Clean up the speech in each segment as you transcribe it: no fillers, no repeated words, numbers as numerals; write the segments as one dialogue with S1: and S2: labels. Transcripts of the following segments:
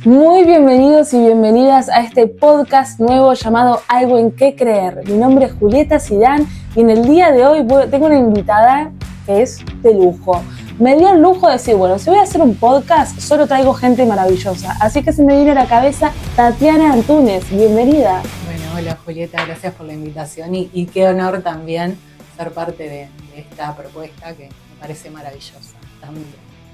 S1: Muy bienvenidos y bienvenidas a este podcast nuevo llamado Algo en qué creer. Mi nombre es Julieta Zidane y en el día de hoy tengo una invitada que es de lujo. Me dio el lujo de decir, bueno, si voy a hacer un podcast, solo traigo gente maravillosa. Así que se me vino a la cabeza Tatiana Antúnez. Bienvenida.
S2: Bueno, hola Julieta, gracias por la invitación y qué honor también ser parte de esta propuesta que me parece maravillosa también.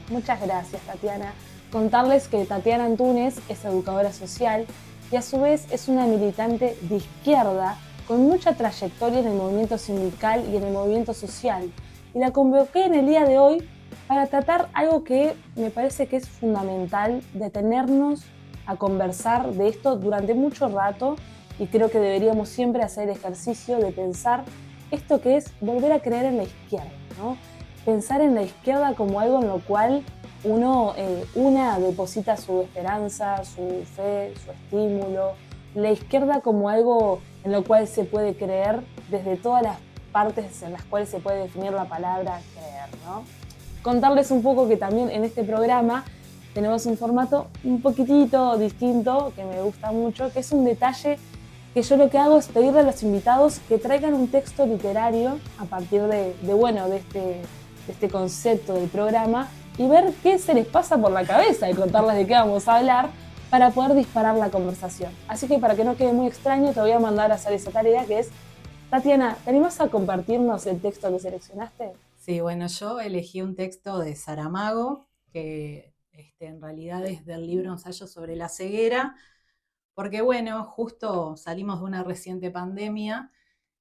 S1: Muchas gracias, Tatiana. Contarles que Tatiana Antúnez es educadora social y a su vez es una militante de izquierda con mucha trayectoria en el movimiento sindical y en el movimiento social. Y la convoqué en el día de hoy para tratar algo que me parece que es fundamental, detenernos a conversar de esto durante mucho rato, y creo que deberíamos siempre hacer el ejercicio de pensar esto que es volver a creer en la izquierda, ¿no? Pensar en la izquierda como algo en lo cual una deposita su esperanza, su fe, su estímulo. La izquierda como algo en lo cual se puede creer desde todas las partes en las cuales se puede definir la palabra creer, ¿no? Contarles un poco que también en este programa tenemos un formato un poquitito distinto que me gusta mucho, que es un detalle que yo lo que hago es pedirle a los invitados que traigan un texto literario a partir de este concepto del programa y ver qué se les pasa por la cabeza y contarles de qué vamos a hablar para poder disparar la conversación. Así que para que no quede muy extraño, te voy a mandar a hacer esa tarea que es, Tatiana, ¿te animás a compartirnos el texto que seleccionaste?
S2: Sí, bueno, yo elegí un texto de Saramago, que en realidad es del libro Ensayo sobre la ceguera, porque bueno, justo salimos de una reciente pandemia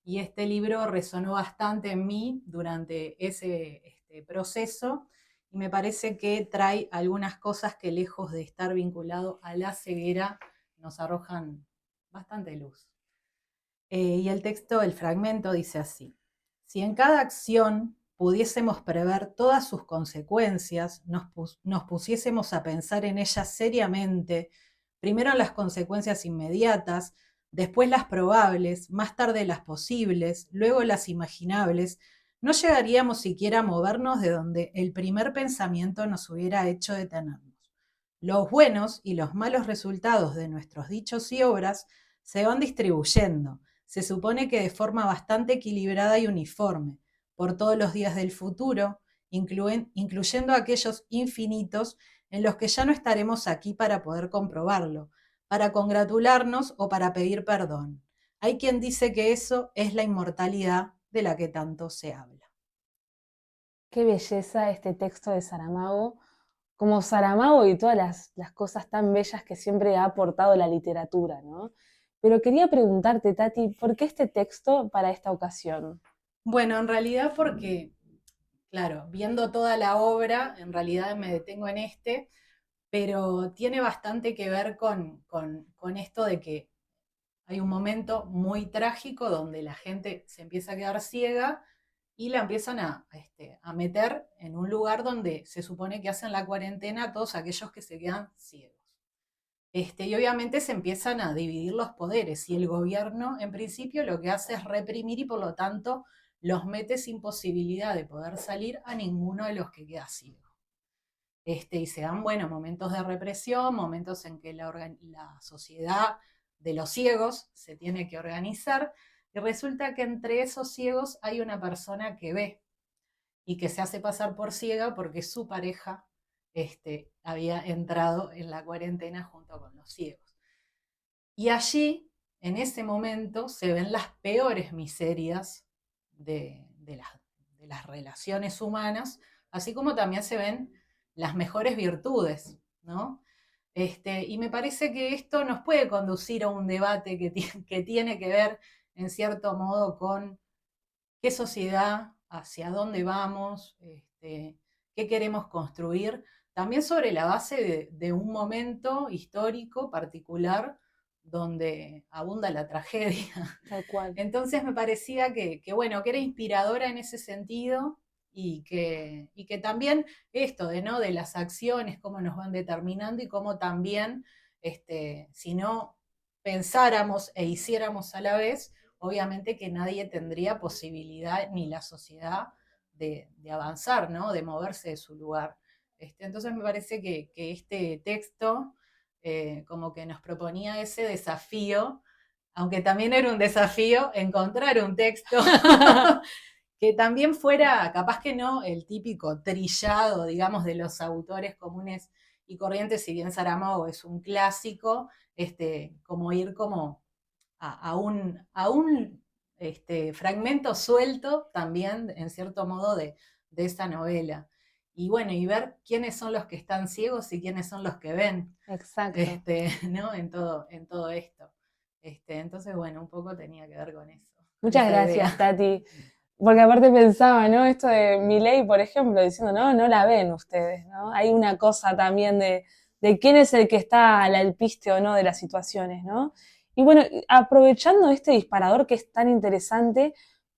S2: y este libro resonó bastante en mí durante ese proceso y me parece que trae algunas cosas que lejos de estar vinculado a la ceguera nos arrojan bastante luz. Y el texto, el fragmento dice así: si en cada acción pudiésemos prever todas sus consecuencias, nos pusiésemos a pensar en ellas seriamente, primero en las consecuencias inmediatas, después las probables, más tarde las posibles, luego las imaginables, no llegaríamos siquiera a movernos de donde el primer pensamiento nos hubiera hecho detenernos. Los buenos y los malos resultados de nuestros dichos y obras se van distribuyendo, se supone que de forma bastante equilibrada y uniforme, por todos los días del futuro, incluyendo aquellos infinitos en los que ya no estaremos aquí para poder comprobarlo, para congratularnos o para pedir perdón. Hay quien dice que eso es la inmortalidad de la que tanto se habla.
S1: Qué belleza este texto de Saramago, como Saramago y todas las cosas tan bellas que siempre ha aportado la literatura, ¿no? Pero quería preguntarte, Tati, ¿por qué este texto para esta ocasión?
S2: Bueno, en realidad porque, claro, viendo toda la obra, en realidad me detengo en pero tiene bastante que ver con esto de que hay un momento muy trágico donde la gente se empieza a quedar ciega y la empiezan a meter en un lugar donde se supone que hacen la cuarentena todos aquellos que se quedan ciegos. Y obviamente se empiezan a dividir los poderes y el gobierno en principio lo que hace es reprimir y por lo tanto los mete sin posibilidad de poder salir a ninguno de los que queda ciego. Y se dan, bueno, momentos de represión, momentos en que la sociedad de los ciegos se tiene que organizar, y resulta que entre esos ciegos hay una persona que ve y que se hace pasar por ciega porque su pareja había entrado en la cuarentena junto con los ciegos. Y allí, en ese momento, se ven las peores miserias de las relaciones humanas, así como también se ven las mejores virtudes, ¿no? Y me parece que esto nos puede conducir a un debate que tiene que ver, en cierto modo, con qué sociedad, hacia dónde vamos, qué queremos construir, también sobre la base de un momento histórico particular donde abunda la tragedia.
S1: Tal cual.
S2: Entonces me parecía bueno, que era inspiradora en ese sentido y que también esto de, ¿no? De las acciones, cómo nos van determinando y cómo también, si no pensáramos e hiciéramos a la vez, obviamente que nadie tendría posibilidad ni la sociedad de avanzar, ¿no? De moverse de su lugar. Entonces me parece que este texto como que nos proponía ese desafío, aunque también era un desafío encontrar un texto que también fuera, capaz que no, el típico trillado, digamos, de los autores comunes y corrientes, si bien Saramago es un clásico, como ir como a un fragmento suelto también, en cierto modo, de esa novela. Y bueno, y ver quiénes son los que están ciegos y quiénes son los que ven.
S1: Exacto.
S2: ¿No? En todo esto. Entonces, bueno, un poco tenía que ver con eso.
S1: Muchas
S2: Esa
S1: gracias,
S2: idea.
S1: Tati. Porque aparte pensaba, ¿no? Esto de Milei, por ejemplo, diciendo, no, no la ven ustedes, ¿no? Hay una cosa también de quién es el que está al alpiste o no de las situaciones, ¿no? Y bueno, aprovechando este disparador que es tan interesante,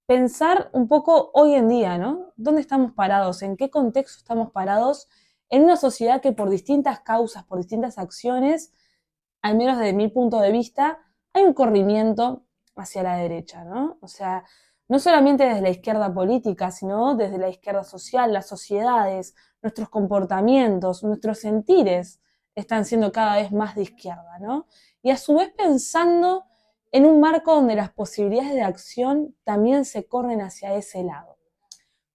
S1: pensar un poco hoy en día, ¿no? ¿Dónde estamos parados? ¿En qué contexto estamos parados? En una sociedad que por distintas causas, por distintas acciones, al menos desde mi punto de vista, hay un corrimiento hacia la derecha, ¿no? O sea, no solamente desde la izquierda política, sino desde la izquierda social, las sociedades, nuestros comportamientos, nuestros sentires están siendo cada vez más de izquierda, ¿no? Y a su vez pensando en un marco donde las posibilidades de acción también se corren hacia ese lado.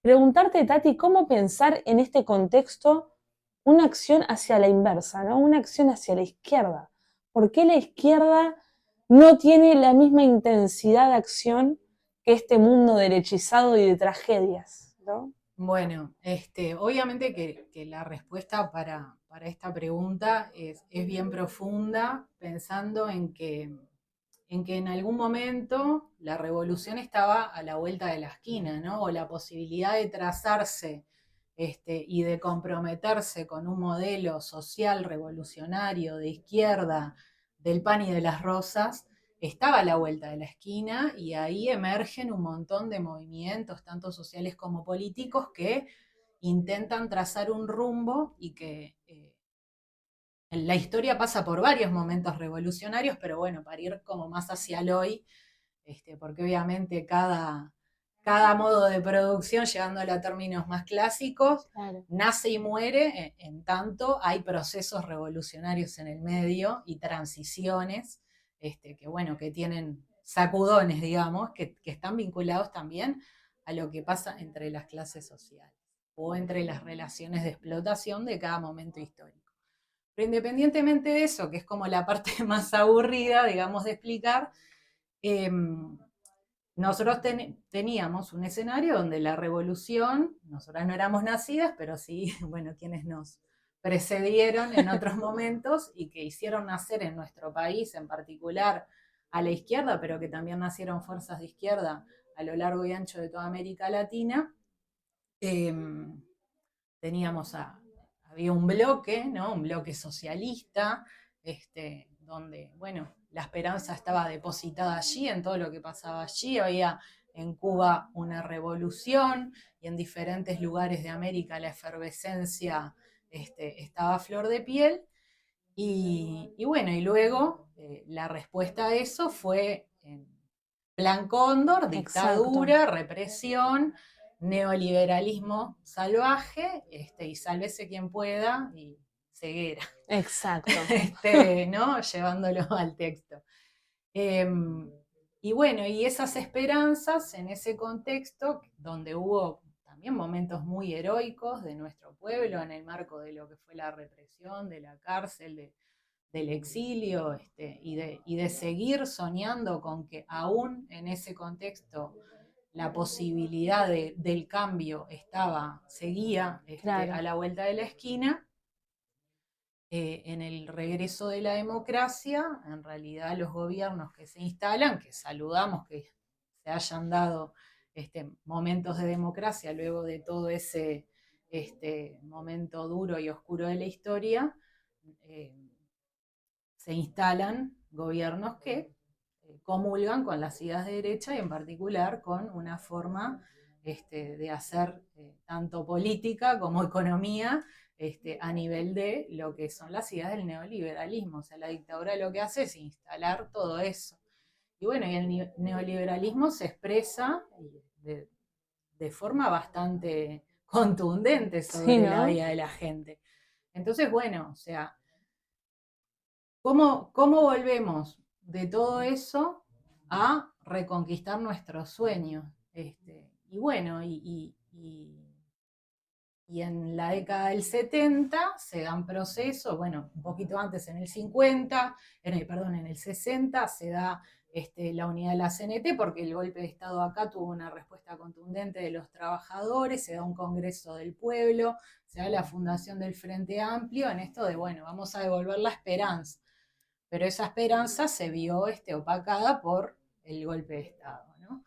S1: Preguntarte, Tati, ¿cómo pensar en este contexto una acción hacia la inversa, ¿no? Una acción hacia la izquierda? ¿Por qué la izquierda no tiene la misma intensidad de acción que este mundo derechizado y de tragedias, ¿no?
S2: Bueno, obviamente que la respuesta para esta pregunta es bien profunda, pensando en que en algún momento la revolución estaba a la vuelta de la esquina, ¿no? O la posibilidad de trazarse y de comprometerse con un modelo social revolucionario de izquierda, del pan y de las rosas, estaba a la vuelta de la esquina, y ahí emergen un montón de movimientos, tanto sociales como políticos, que intentan trazar un rumbo, y que la historia pasa por varios momentos revolucionarios, pero bueno, para ir como más hacia el hoy, porque obviamente cada modo de producción, llevándolo a términos más clásicos,
S1: Claro.
S2: nace y muere en tanto hay procesos revolucionarios en el medio y transiciones, que bueno, que tienen sacudones, digamos, que están vinculados también a lo que pasa entre las clases sociales o entre las relaciones de explotación de cada momento histórico. Pero independientemente de eso, que es como la parte más aburrida, digamos, de explicar, eh, nosotros teníamos un escenario donde la revolución, nosotras no éramos nacidas, pero sí, bueno, quienes nos precedieron en otros momentos y que hicieron nacer en nuestro país en particular a la izquierda, pero que también nacieron fuerzas de izquierda a lo largo y ancho de toda América Latina. eh, había un bloque, ¿no? Un bloque socialista, donde, bueno, la esperanza estaba depositada allí, en todo lo que pasaba allí. Había en Cuba una revolución, y en diferentes lugares de América la efervescencia estaba a flor de piel. Y bueno, y luego la respuesta a eso fue en plan cóndor,
S1: Exacto.
S2: dictadura, represión, neoliberalismo salvaje, y sálvese quien pueda, y ceguera,
S1: Exacto.
S2: ¿no? Llevándolo al texto. Eh, y bueno, y esas esperanzas en ese contexto, donde hubo también momentos muy heroicos de nuestro pueblo en el marco de lo que fue la represión, de la cárcel, del exilio, y de seguir soñando con que aún en ese contexto la posibilidad del cambio seguía
S1: Claro.
S2: a la vuelta de la esquina. En el regreso de la democracia, en realidad los gobiernos que se instalan, que saludamos que se hayan dado momentos de democracia luego de todo ese momento duro y oscuro de la historia, eh, se instalan gobiernos que comulgan con las ideas de derecha, y en particular con una forma de hacer tanto política como economía, a nivel de lo que son las ideas del neoliberalismo. O sea, la dictadura lo que hace es instalar todo eso. Y bueno, y el neoliberalismo se expresa de forma bastante contundente
S1: Sí,
S2: sobre la
S1: ¿no?
S2: vida de la gente. Entonces, bueno, o sea, ¿Cómo volvemos de todo eso a reconquistar nuestros sueños? Y bueno, y en la década del 70 se dan procesos, bueno, un poquito antes en el 50, perdón, en el 60 se da la unidad de la CNT porque el golpe de Estado acá tuvo una respuesta contundente de los trabajadores, se da un congreso del pueblo, se da la fundación del Frente Amplio en esto de, bueno, vamos a devolver la esperanza. Pero esa esperanza se vio opacada por el golpe de Estado, ¿no?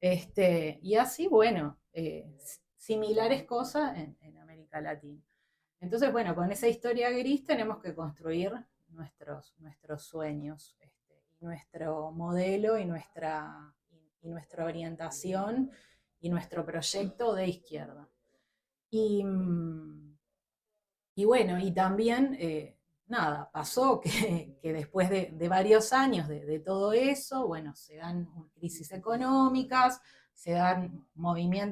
S2: Y así, bueno, similares cosas en América Latina. Entonces, bueno, con esa historia gris tenemos que construir nuestros sueños, nuestro modelo y nuestra orientación y nuestro proyecto de izquierda. Y, y bueno, y también, nada, pasó que después de varios años de todo eso, bueno, se dan crisis económicas, se dan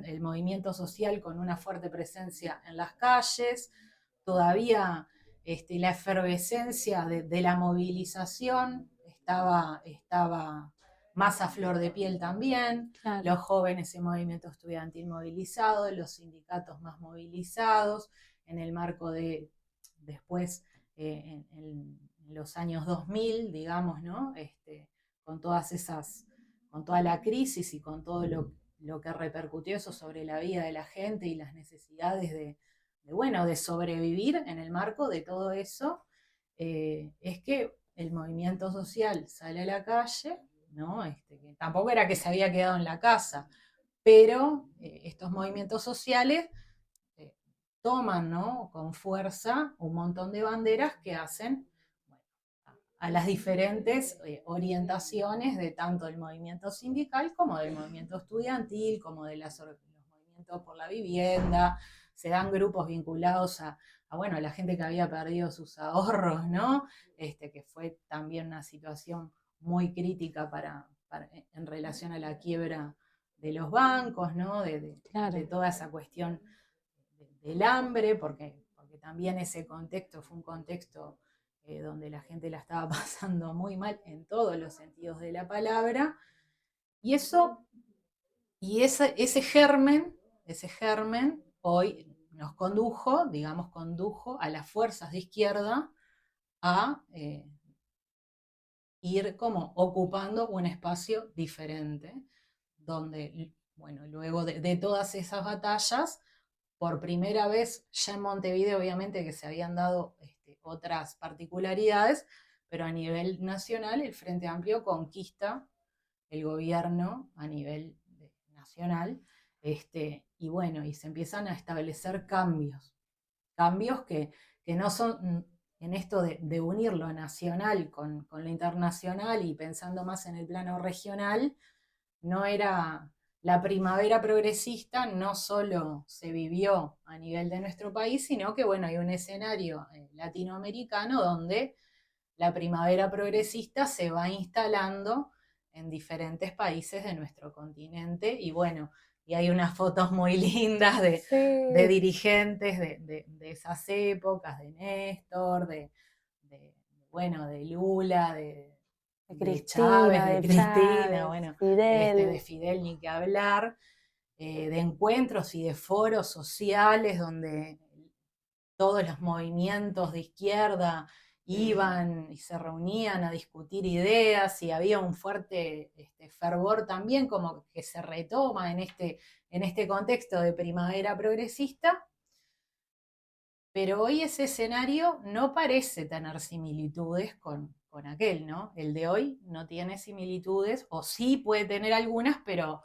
S2: el movimiento social con una fuerte presencia en las calles, todavía la efervescencia de la movilización estaba más a flor de piel también,
S1: Claro.
S2: los jóvenes en movimiento estudiantil movilizado, los sindicatos más movilizados, en el marco de después, en los años 2000, digamos, ¿no? Con con toda la crisis y con todo lo que repercutió eso sobre la vida de la gente y las necesidades de sobrevivir en el marco de todo eso, es que el movimiento social sale a la calle, ¿no? Que tampoco era que se había quedado en la casa, pero estos movimientos sociales toman, ¿no?, con fuerza un montón de banderas que hacen, bueno, a las diferentes orientaciones de tanto del movimiento sindical como del movimiento estudiantil, como de los movimientos por la vivienda. Se dan grupos vinculados bueno, a la gente que había perdido sus ahorros, ¿no? Que fue también una situación muy crítica en relación a la quiebra de los bancos, ¿no?
S1: Claro.
S2: De toda esa cuestión del hambre, porque también ese contexto fue un contexto donde la gente la estaba pasando muy mal en todos los sentidos de la palabra, y ese germen hoy nos condujo a las fuerzas de izquierda a ir como ocupando un espacio diferente, donde, bueno, luego de todas esas batallas, por primera vez ya en Montevideo, obviamente que se habían dado otras particularidades, pero a nivel nacional el Frente Amplio conquista el gobierno a nivel nacional, y bueno, y se empiezan a establecer cambios que no son en esto de unir lo nacional con lo internacional y pensando más en el plano regional. No era la primavera progresista, no solo se vivió a nivel de nuestro país, sino que, bueno, hay un escenario latinoamericano donde la primavera progresista se va instalando en diferentes países de nuestro continente, y bueno, y hay unas fotos muy lindas de
S1: Sí.
S2: dirigentes de esas épocas, de Néstor, bueno, de Lula, de Chávez, de Cristina, bueno,
S1: Fidel.
S2: de Fidel ni que hablar, de encuentros y de foros sociales donde todos los movimientos de izquierda iban y se reunían a discutir ideas, y había un fuerte fervor también como que se retoma en este contexto de primavera progresista. Pero hoy ese escenario no parece tener similitudes con aquel, ¿no? El de hoy no tiene similitudes, o sí puede tener algunas, pero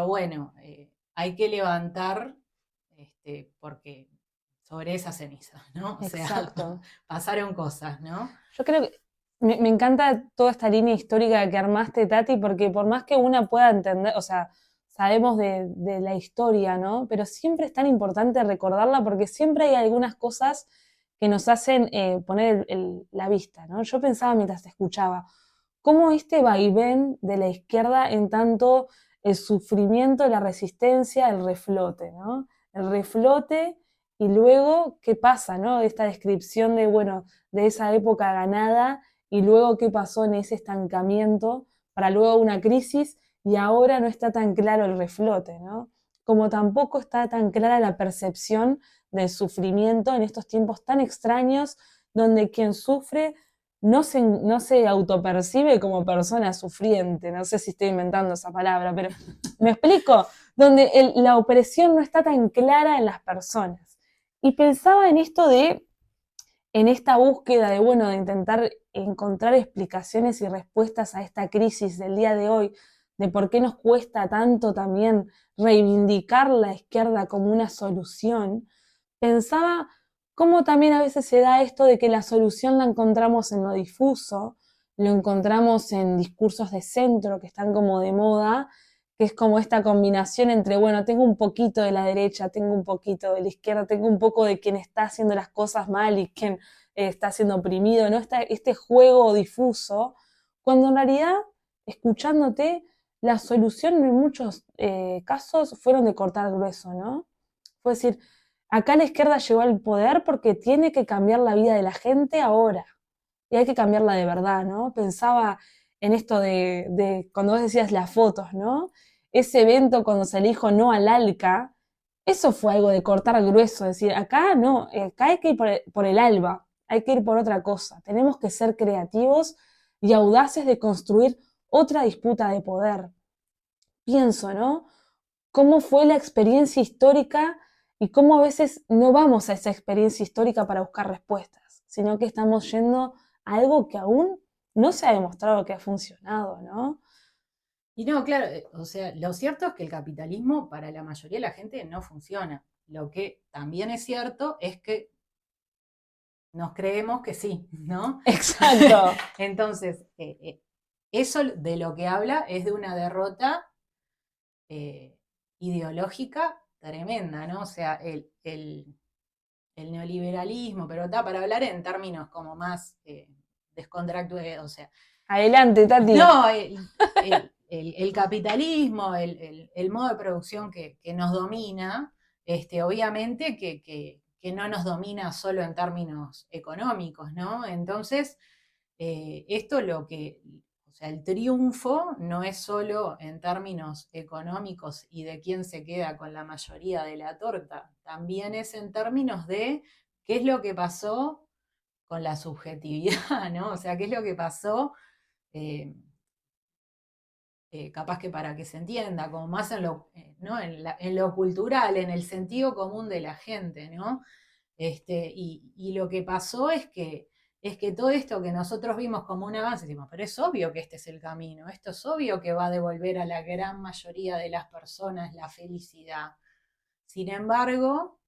S2: bueno, hay que levantar porque sobre esa ceniza, ¿no? O sea,
S1: Exacto.
S2: pasaron cosas, ¿no?
S1: Yo creo que me encanta toda esta línea histórica que armaste, Tati, porque por más que una pueda entender, o sea, sabemos de la historia, ¿no? Pero siempre es tan importante recordarla porque siempre hay algunas cosas que nos hacen poner la vista, ¿no? Yo pensaba mientras te escuchaba, cómo este vaivén de la izquierda en tanto el sufrimiento, la resistencia, el reflote, ¿no? El reflote y luego qué pasa, ¿no? Esta descripción de, bueno, de esa época ganada y luego qué pasó en ese estancamiento para luego una crisis y ahora no está tan claro el reflote, ¿no? Como tampoco está tan clara la percepción del sufrimiento en estos tiempos tan extraños donde quien sufre no se autopercibe como persona sufriente, no sé si estoy inventando esa palabra, pero me explico, donde la opresión no está tan clara en las personas. Y pensaba en esto en esta búsqueda de, bueno, de intentar encontrar explicaciones y respuestas a esta crisis del día de hoy, de por qué nos cuesta tanto también reivindicar la izquierda como una solución, pensaba cómo también a veces se da esto de que la solución la encontramos en lo difuso, lo encontramos en discursos de centro que están como de moda, que es como esta combinación entre, bueno, tengo un poquito de la derecha, tengo un poquito de la izquierda, tengo un poco de quien está haciendo las cosas mal y quien está siendo oprimido, ¿no? Este juego difuso, cuando en realidad, escuchándote, la solución en muchos casos fueron de cortar grueso, ¿no? Fue decir, acá la izquierda llegó al poder porque tiene que cambiar la vida de la gente ahora. Y hay que cambiarla de verdad, ¿no? Pensaba en esto de cuando vos decías las fotos, ¿no? Ese evento cuando se le dijo no al ALCA, eso fue algo de cortar grueso, decir, acá no, acá hay que ir por el ALBA, hay que ir por otra cosa. Tenemos que ser creativos y audaces de construir otra disputa de poder. Pienso, ¿no? Cómo fue la experiencia histórica y cómo a veces no vamos a esa experiencia histórica para buscar respuestas, sino que estamos yendo a algo que aún no se ha demostrado que ha funcionado, ¿no?
S2: Y no, claro, o sea, lo cierto es que el capitalismo para la mayoría de la gente no funciona. Lo que también es cierto es que nos creemos que sí, ¿no?
S1: Exacto.
S2: Entonces, eso de lo que habla es de una derrota eh, ideológica tremenda, ¿no? O sea, el neoliberalismo, pero está para hablar en términos como más descontractuados, o sea,
S1: Adelante, Tati.
S2: no, el capitalismo, el modo de producción que nos domina, obviamente que no nos domina solo en términos económicos, ¿no? Entonces, esto lo que, o sea, el triunfo no es solo en términos económicos y de quién se queda con la mayoría de la torta, también es en términos de qué es lo que pasó con la subjetividad, ¿no? O sea, qué es lo que pasó, eh, capaz que para que se entienda, como más en lo, ¿no? En lo cultural, en el sentido común de la gente, ¿no? Y lo que pasó es que todo esto que nosotros vimos como un avance, decimos, pero es obvio que este es el camino, esto es obvio que va a devolver a la gran mayoría de las personas la felicidad. Sin embargo,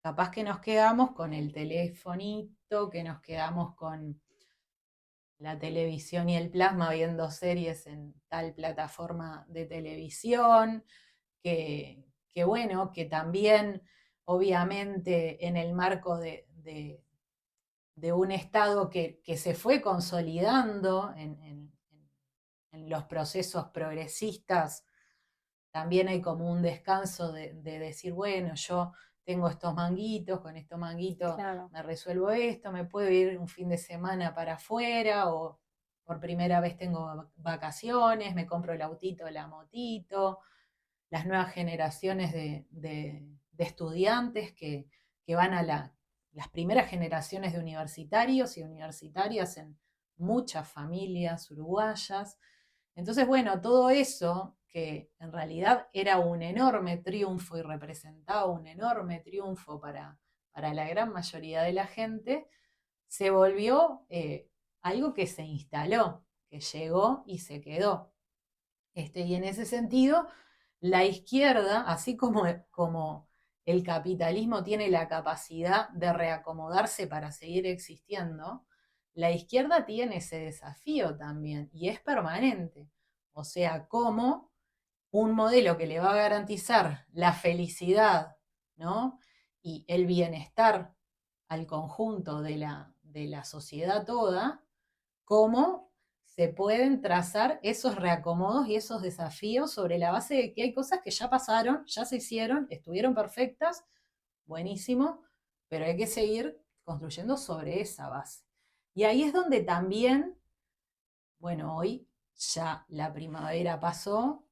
S2: capaz que nos quedamos con el telefonito, que nos quedamos con la televisión y el plasma viendo series en tal plataforma de televisión, que bueno, que también obviamente en el marco de un Estado que se fue consolidando en los procesos progresistas, también hay como un descanso de decir, bueno, yo tengo estos manguitos, con estos manguitos
S1: Claro.
S2: me resuelvo esto, me puedo ir un fin de semana para afuera o por primera vez tengo vacaciones, me compro el autito, la motito, las nuevas generaciones de estudiantes que van a las primeras generaciones de universitarios y universitarias en muchas familias uruguayas. Entonces, bueno, todo eso que en realidad era un enorme triunfo y representaba un enorme triunfo para la gran mayoría de la gente, se volvió algo que se instaló, que llegó y se quedó. Y en ese sentido, la izquierda, así como el capitalismo tiene la capacidad de reacomodarse para seguir existiendo, la izquierda tiene ese desafío también y es permanente. O sea, como un modelo que le va a garantizar la felicidad, ¿no? Y el bienestar al conjunto de la sociedad toda, cómo se pueden trazar esos reacomodos y esos desafíos sobre la base de que hay cosas que ya pasaron, ya se hicieron, estuvieron perfectas, buenísimo, pero hay que seguir construyendo sobre esa base. Y ahí es donde también, bueno, hoy ya la primavera pasó,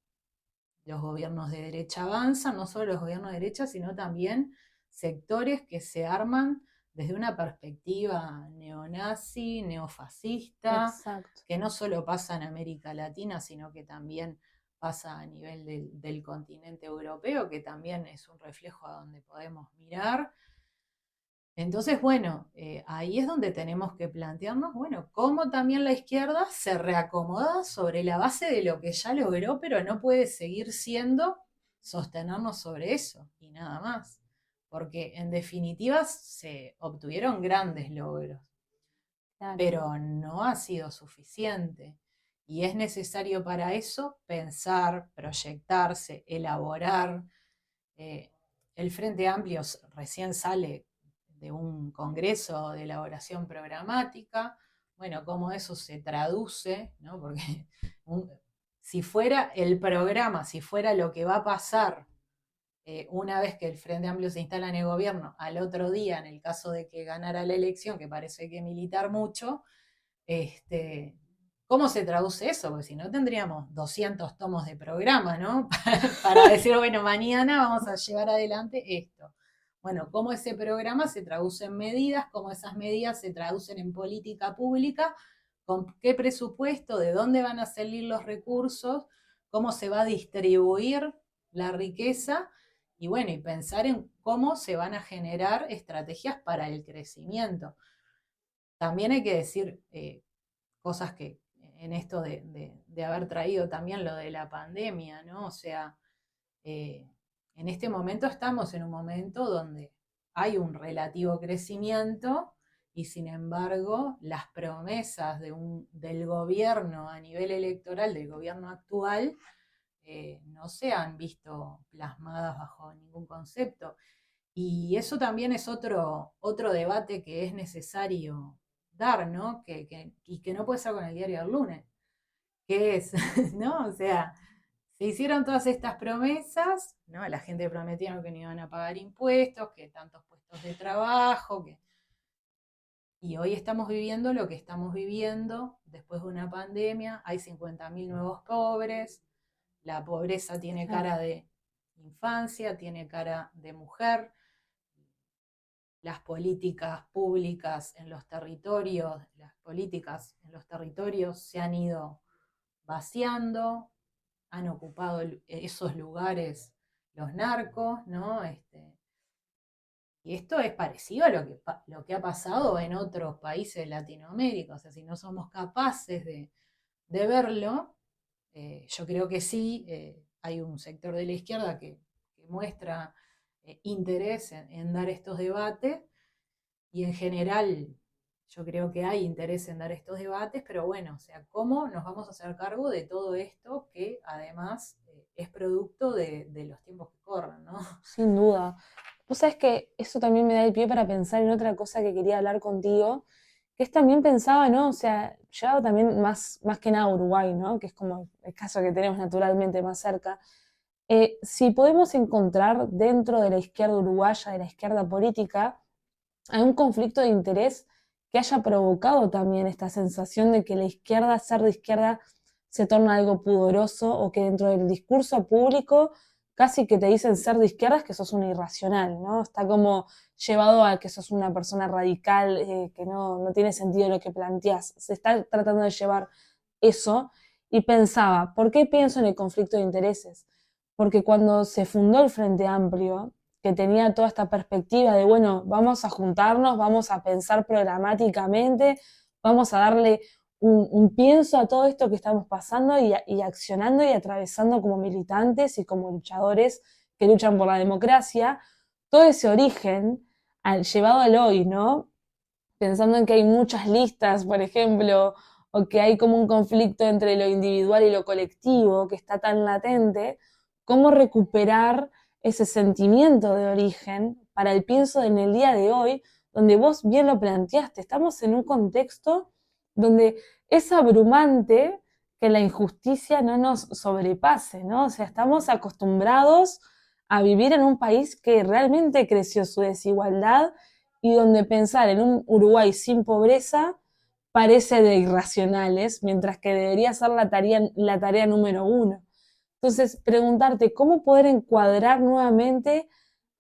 S2: los gobiernos de derecha avanzan, no solo los gobiernos de derecha, sino también sectores que se arman desde una perspectiva neonazi, neofascista,
S1: Exacto.
S2: que no solo pasa en América Latina, sino que también pasa a nivel del continente europeo, que también es un reflejo a donde podemos mirar. Entonces, bueno, ahí es donde tenemos que plantearnos, bueno, cómo también la izquierda se reacomoda sobre la base de lo que ya logró, pero no puede seguir siendo sostenernos sobre eso y nada más. Porque en definitiva se obtuvieron grandes logros,
S1: Claro.
S2: pero no ha sido suficiente. Y es necesario para eso pensar, proyectarse, elaborar. Eh, el Frente Amplio recién sale de un congreso de elaboración programática, bueno, cómo eso se traduce, ¿no? Porque si fuera el programa, si fuera lo que va a pasar una vez que el Frente Amplio se instala en el gobierno, al otro día, en el caso de que ganara la elección, que parece que militar mucho, este, ¿cómo se traduce eso? Porque si no tendríamos 200 tomos de programa, ¿no? Para decir, bueno, mañana vamos a llevar adelante esto. Bueno, cómo ese programa se traduce en medidas, cómo esas medidas se traducen en política pública, con qué presupuesto, de dónde van a salir los recursos, cómo se va a distribuir la riqueza y bueno, y pensar en cómo se van a generar estrategias para el crecimiento. También hay que decir cosas que en esto de haber traído también lo de la pandemia, ¿no? O sea, eh, en este momento estamos en un momento donde hay un relativo crecimiento y sin embargo las promesas del gobierno a nivel electoral, del gobierno actual, no se han visto plasmadas bajo ningún concepto. Y eso también es otro debate que es necesario dar, ¿no? Y que no puede ser con el diario del lunes, que es, ¿no? O sea, se hicieron todas estas promesas, ¿no? La gente prometieron que no iban a pagar impuestos, que tantos puestos de trabajo, y hoy estamos viviendo lo que estamos viviendo después de una pandemia, hay 50.000 nuevos pobres, la pobreza tiene
S1: Claro.
S2: cara de infancia, tiene cara de mujer, las políticas públicas en los territorios, las políticas en los territorios se han ido vaciando, han ocupado esos lugares los narcos, ¿no? Y esto es parecido a lo que ha pasado en otros países de Latinoamérica, o sea, si no somos capaces de verlo, yo creo que sí, hay un sector de la izquierda que muestra interés en dar estos debates y en general yo creo que hay interés en dar estos debates, pero bueno, o sea, ¿cómo nos vamos a hacer cargo de todo esto que además es producto de los tiempos que corren, ¿no?
S1: Sin duda. Vos sabés que eso también me da el pie para pensar en otra cosa que quería hablar contigo, que es también pensaba, ¿no? O sea, llegado también más que nada a Uruguay, ¿no? Que es como el caso que tenemos naturalmente más cerca. Si podemos encontrar dentro de la izquierda uruguaya, de la izquierda política, algún conflicto de interés que haya provocado también esta sensación de que la izquierda, ser de izquierda, se torna algo pudoroso o que dentro del discurso público casi que te dicen ser de izquierdas que sos un irracional, ¿no? Está como llevado a que sos una persona radical, que no tiene sentido lo que planteás. Se está tratando de llevar eso y pensaba, ¿por qué pienso en el conflicto de intereses? Porque cuando se fundó el Frente Amplio, que tenía toda esta perspectiva de, bueno, vamos a juntarnos, vamos a pensar programáticamente, vamos a darle un pienso a todo esto que estamos pasando y accionando y atravesando como militantes y como luchadores que luchan por la democracia, todo ese origen llevado al hoy, ¿no? Pensando en que hay muchas listas, por ejemplo, o que hay como un conflicto entre lo individual y lo colectivo que está tan latente, ¿cómo recuperar ese sentimiento de origen para el pienso en el día de hoy, donde vos bien lo planteaste? Estamos en un contexto donde es abrumante que la injusticia no nos sobrepase, ¿no? O sea, estamos acostumbrados a vivir en un país que realmente creció su desigualdad y donde pensar en un Uruguay sin pobreza parece de irracionales, mientras que debería ser la tarea número uno. Entonces, preguntarte cómo poder encuadrar nuevamente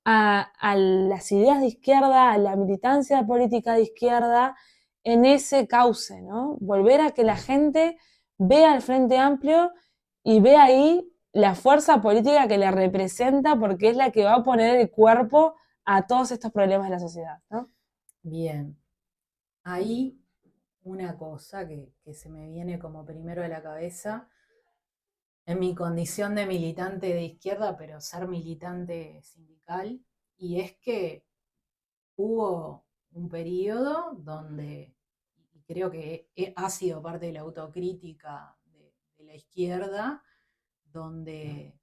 S1: a las ideas de izquierda, a la militancia política de izquierda en ese cauce, ¿no? Volver a que la gente vea al Frente Amplio y vea ahí la fuerza política que le representa, porque es la que va a poner el cuerpo a todos estos problemas de la sociedad, ¿no?
S2: Bien, ahí una cosa que se me viene como primero a la cabeza, en mi condición de militante de izquierda, pero ser militante sindical, y es que hubo un periodo donde, y creo que ha sido parte de la autocrítica de la izquierda, donde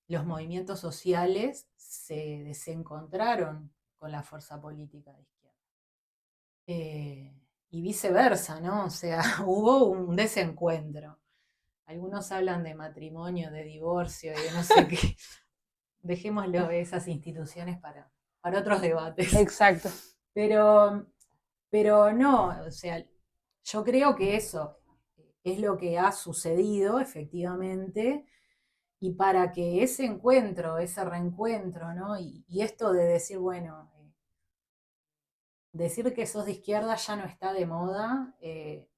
S2: los movimientos sociales se desencontraron con la fuerza política de izquierda. Y viceversa, ¿no? O sea, hubo un desencuentro. Algunos hablan de matrimonio, de divorcio y de no sé qué. Dejémoslo esas instituciones para otros debates.
S1: Exacto.
S2: Pero no, o sea, yo creo que eso es lo que ha sucedido efectivamente, y para que ese encuentro, ese reencuentro, ¿no? Y esto de decir, bueno, decir que sos de izquierda ya no está de moda,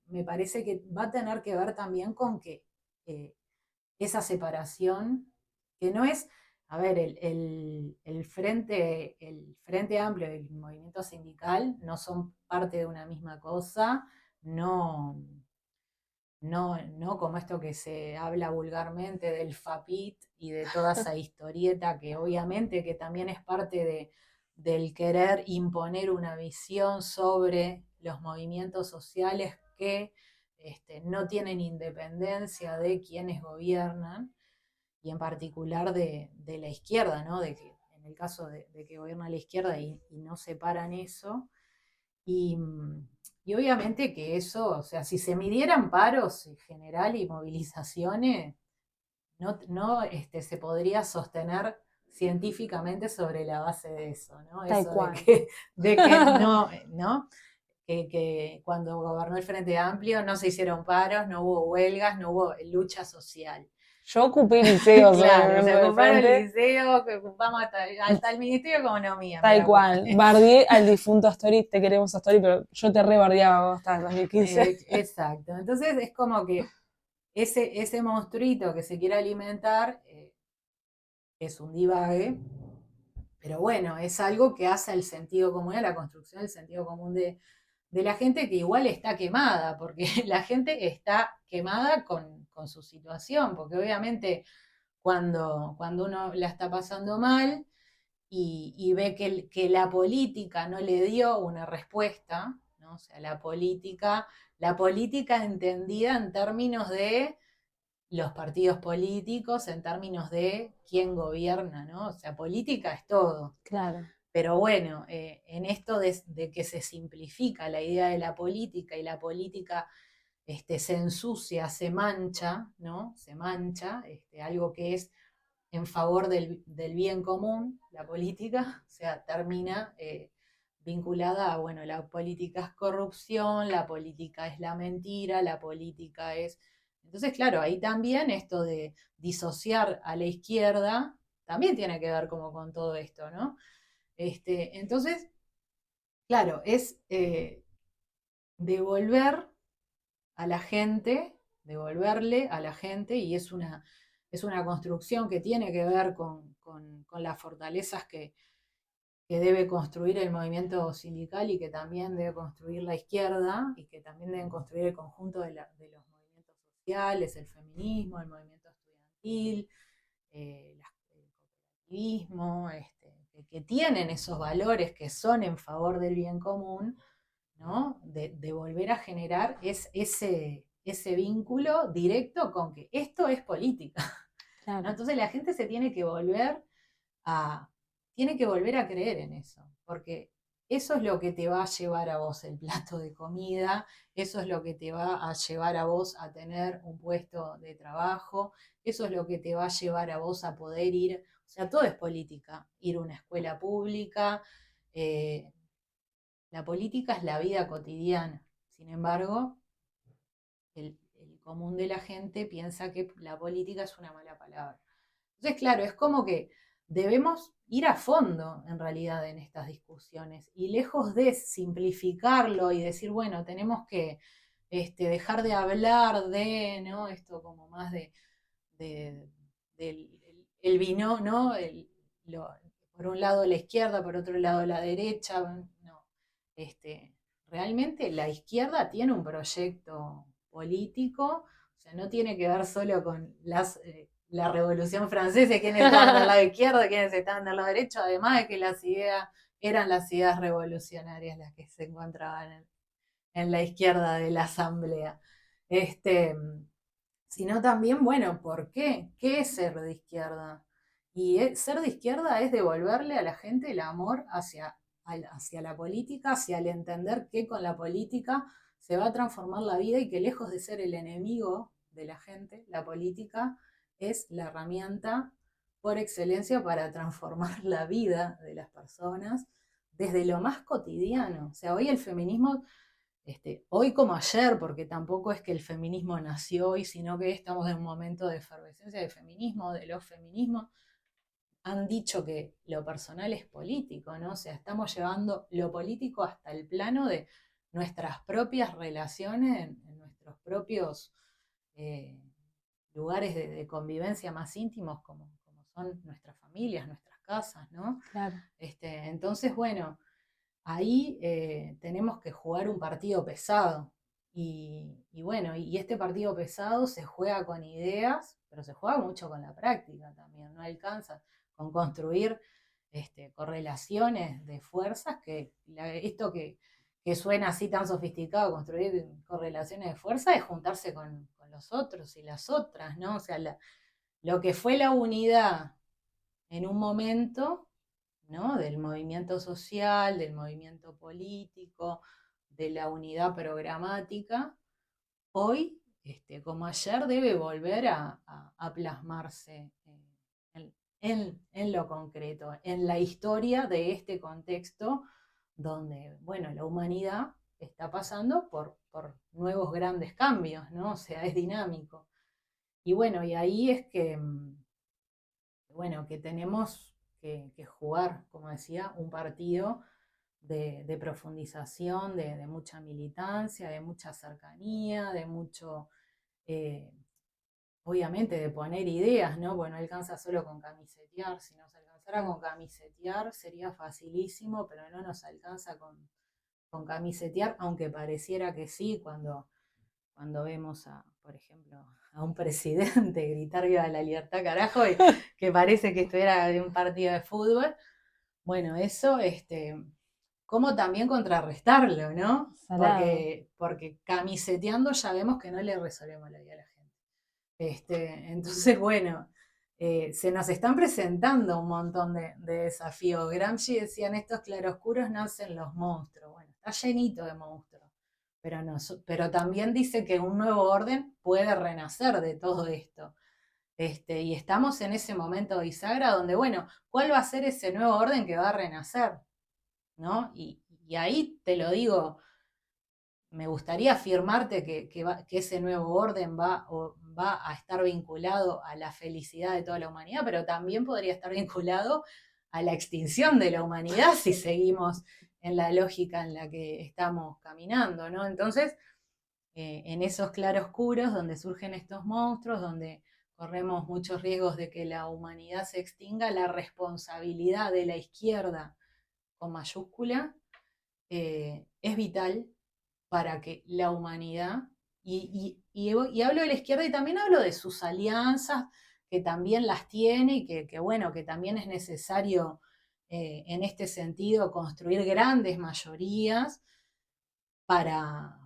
S2: me parece que va a tener que ver también con que eh, esa separación, que no es, a ver, el frente Amplio y el movimiento sindical no son parte de una misma cosa, no, no como esto que se habla vulgarmente del FAPIT y de toda esa historieta que obviamente que también es parte del querer imponer una visión sobre los movimientos sociales que no tienen independencia de quienes gobiernan, y en particular de la izquierda, ¿no? De que, en el caso de que gobierna la izquierda y no separan eso. Y, y obviamente que eso, o sea, si se midieran paros en general y movilizaciones, no se podría sostener científicamente sobre la base de eso, ¿no?
S1: Tal
S2: Eso
S1: cual.
S2: de que no, ¿no? Que cuando gobernó el Frente Amplio no se hicieron paros, no hubo huelgas, no hubo lucha social.
S1: Yo ocupé liceos
S2: Claro, se
S1: de
S2: ocuparon el
S1: frente,
S2: liceo, que ocupamos hasta el Ministerio de Economía, me
S1: tal
S2: la
S1: cual.
S2: ocupé.
S1: Bardié al difunto Astori, te queremos Astori, pero yo te rebardeaba vos hasta el 2015.
S2: Exacto. Entonces es como que ese monstruito que se quiere alimentar es un divague, pero bueno, es algo que hace el sentido común, a la construcción del sentido común de la gente, que igual está quemada, porque la gente está quemada con su situación, porque obviamente cuando uno la está pasando mal y ve que la política no le dio una respuesta, ¿no? O sea, la política entendida en términos de los partidos políticos, en términos de quién gobierna, ¿no? O sea, política es todo.
S1: Claro.
S2: Pero bueno, en esto de que se simplifica la idea de la política, y la política se ensucia, se mancha, ¿no? Se mancha, algo que es en favor del bien común, la política, o sea, termina vinculada a, bueno, la política es corrupción, la política es la mentira, la política es... Entonces, claro, ahí también esto de disociar a la izquierda también tiene que ver como con todo esto, ¿no? Entonces, claro, es devolver a la gente, devolverle a la gente, y es una construcción que tiene que ver con las fortalezas que debe construir el movimiento sindical, y que también debe construir la izquierda, y que también deben construir el conjunto de los movimientos sociales, el feminismo, el movimiento estudiantil, el cooperativismo, que tienen esos valores que son en favor del bien común, ¿no? De volver a generar ese vínculo directo con que esto es política,
S1: Claro.
S2: ¿no? Entonces la gente se tiene que volver a creer en eso, porque eso es lo que te va a llevar a vos el plato de comida, eso es lo que te va a llevar a vos a tener un puesto de trabajo, eso es lo que te va a llevar a vos a poder ir, o sea, todo es política, ir a una escuela pública, la política es la vida cotidiana. Sin embargo, el común de la gente piensa que la política es una mala palabra. Entonces, claro, es como que debemos ir a fondo, en realidad, en estas discusiones. Y lejos de simplificarlo y decir, bueno, tenemos que dejar de hablar de, ¿no? Esto como más de- del el vino, ¿no? Por un lado la izquierda, por otro lado la derecha. No. Realmente la izquierda tiene un proyecto político, o sea, no tiene que ver solo con la Revolución Francesa, quiénes estaban del lado izquierdo, quiénes estaban del lado derecho, además de que las ideas eran las ideas revolucionarias las que se encontraban en la izquierda de la asamblea. Sino también, bueno, ¿por qué? ¿Qué es ser de izquierda? Y ser de izquierda es devolverle a la gente el amor hacia la política, hacia el entender que con la política se va a transformar la vida y que lejos de ser el enemigo de la gente, la política es la herramienta por excelencia para transformar la vida de las personas desde lo más cotidiano. O sea, hoy el feminismo hoy como ayer, porque tampoco es que el feminismo nació hoy, sino que estamos en un momento de efervescencia del feminismo, de los feminismos, han dicho que lo personal es político, ¿no? O sea, estamos llevando lo político hasta el plano de nuestras propias relaciones, en nuestros propios eh, lugares de convivencia más íntimos, como son nuestras familias, nuestras casas, ¿no?
S1: Claro.
S2: Entonces, bueno, ahí tenemos que jugar un partido pesado. Y bueno, y este partido pesado se juega con ideas, pero se juega mucho con la práctica también. No alcanza con construir correlaciones de fuerzas, esto que suena así tan sofisticado, construir correlaciones de fuerza, es juntarse con los otros y las otras, ¿no? O sea, lo que fue la unidad en un momento, ¿no? Del movimiento social, del movimiento político, de la unidad programática, hoy, como ayer, debe volver a plasmarse en lo concreto, en la historia de este contexto donde, bueno, la humanidad está pasando por nuevos grandes cambios, ¿no? O sea, es dinámico. Y bueno, y ahí es que, bueno, que tenemos que jugar, como decía, un partido de profundización, de mucha militancia, de mucha cercanía, de mucho, eh, obviamente, de poner ideas, ¿no? Bueno, no alcanza solo con camisetear, si nos alcanzara con camisetear sería facilísimo, pero no nos alcanza con camisetear, aunque pareciera que sí, cuando vemos por ejemplo, a un presidente gritar viva la libertad, carajo, y que parece que estuviera en un partido de fútbol. Bueno, eso, cómo también contrarrestarlo, ¿no?
S1: Salado.
S2: Porque camiseteando ya vemos que no le resolvemos la vida a la gente. Entonces, bueno, se nos están presentando un montón de desafíos. Gramsci decía, en estos claroscuros nacen los monstruos. Bueno, está llenito de monstruos. Pero también dice que un nuevo orden puede renacer de todo esto. Y estamos en ese momento bisagra donde, bueno, ¿cuál va a ser ese nuevo orden que va a renacer? ¿No? Y ahí te lo digo, me gustaría afirmarte que ese nuevo orden va a estar vinculado a la felicidad de toda la humanidad, pero también podría estar vinculado a la extinción de la humanidad si seguimos en la lógica en la que estamos caminando, ¿no? Entonces, en esos claroscuros donde surgen estos monstruos, donde corremos muchos riesgos de que la humanidad se extinga, la responsabilidad de la izquierda con mayúscula es vital para que la humanidad, y hablo de la izquierda y también hablo de sus alianzas, que también las tiene y que bueno, que también es necesario en este sentido construir grandes mayorías para,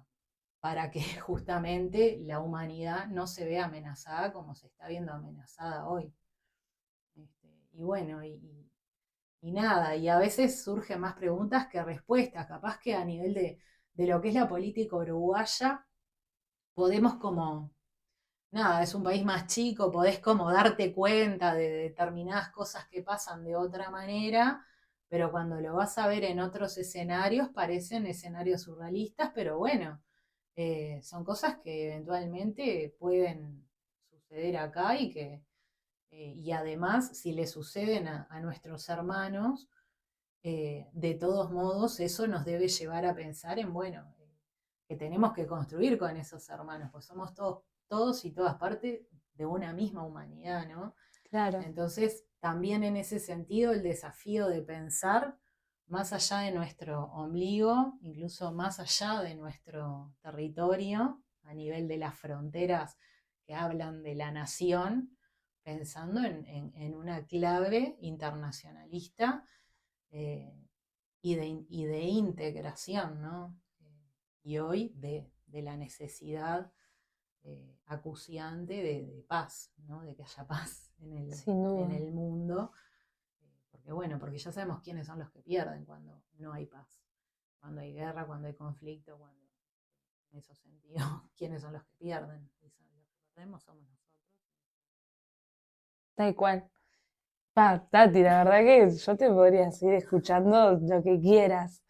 S2: para que justamente la humanidad no se vea amenazada como se está viendo amenazada hoy. Y bueno, y nada, y a veces surgen más preguntas que respuestas, capaz que a nivel de lo que es la política uruguaya, podemos como, nada, es un país más chico, podés como darte cuenta de determinadas cosas que pasan de otra manera, pero cuando lo vas a ver en otros escenarios, parecen escenarios surrealistas, pero bueno, son cosas que eventualmente pueden suceder acá y además si le suceden a nuestros hermanos, de todos modos eso nos debe llevar a pensar en, bueno, que tenemos que construir con esos hermanos, pues somos todos y todas partes de una misma humanidad, ¿no?
S1: Claro.
S2: Entonces, también en ese sentido, el desafío de pensar más allá de nuestro ombligo, incluso más allá de nuestro territorio, a nivel de las fronteras que hablan de la nación, pensando en una clave internacionalista eh, y de integración, ¿no? Y hoy de la necesidad acuciante de paz, ¿no? De que haya paz
S1: Sin
S2: en
S1: duda.
S2: el mundo, porque bueno, porque ya sabemos quiénes son los que pierden cuando no hay paz, cuando hay guerra, cuando hay conflicto, cuando en esos sentidos, quiénes son los que pierden, y son los que perdemos somos nosotros.
S1: Tal cual. Tati, la verdad que yo te podría seguir escuchando lo que quieras,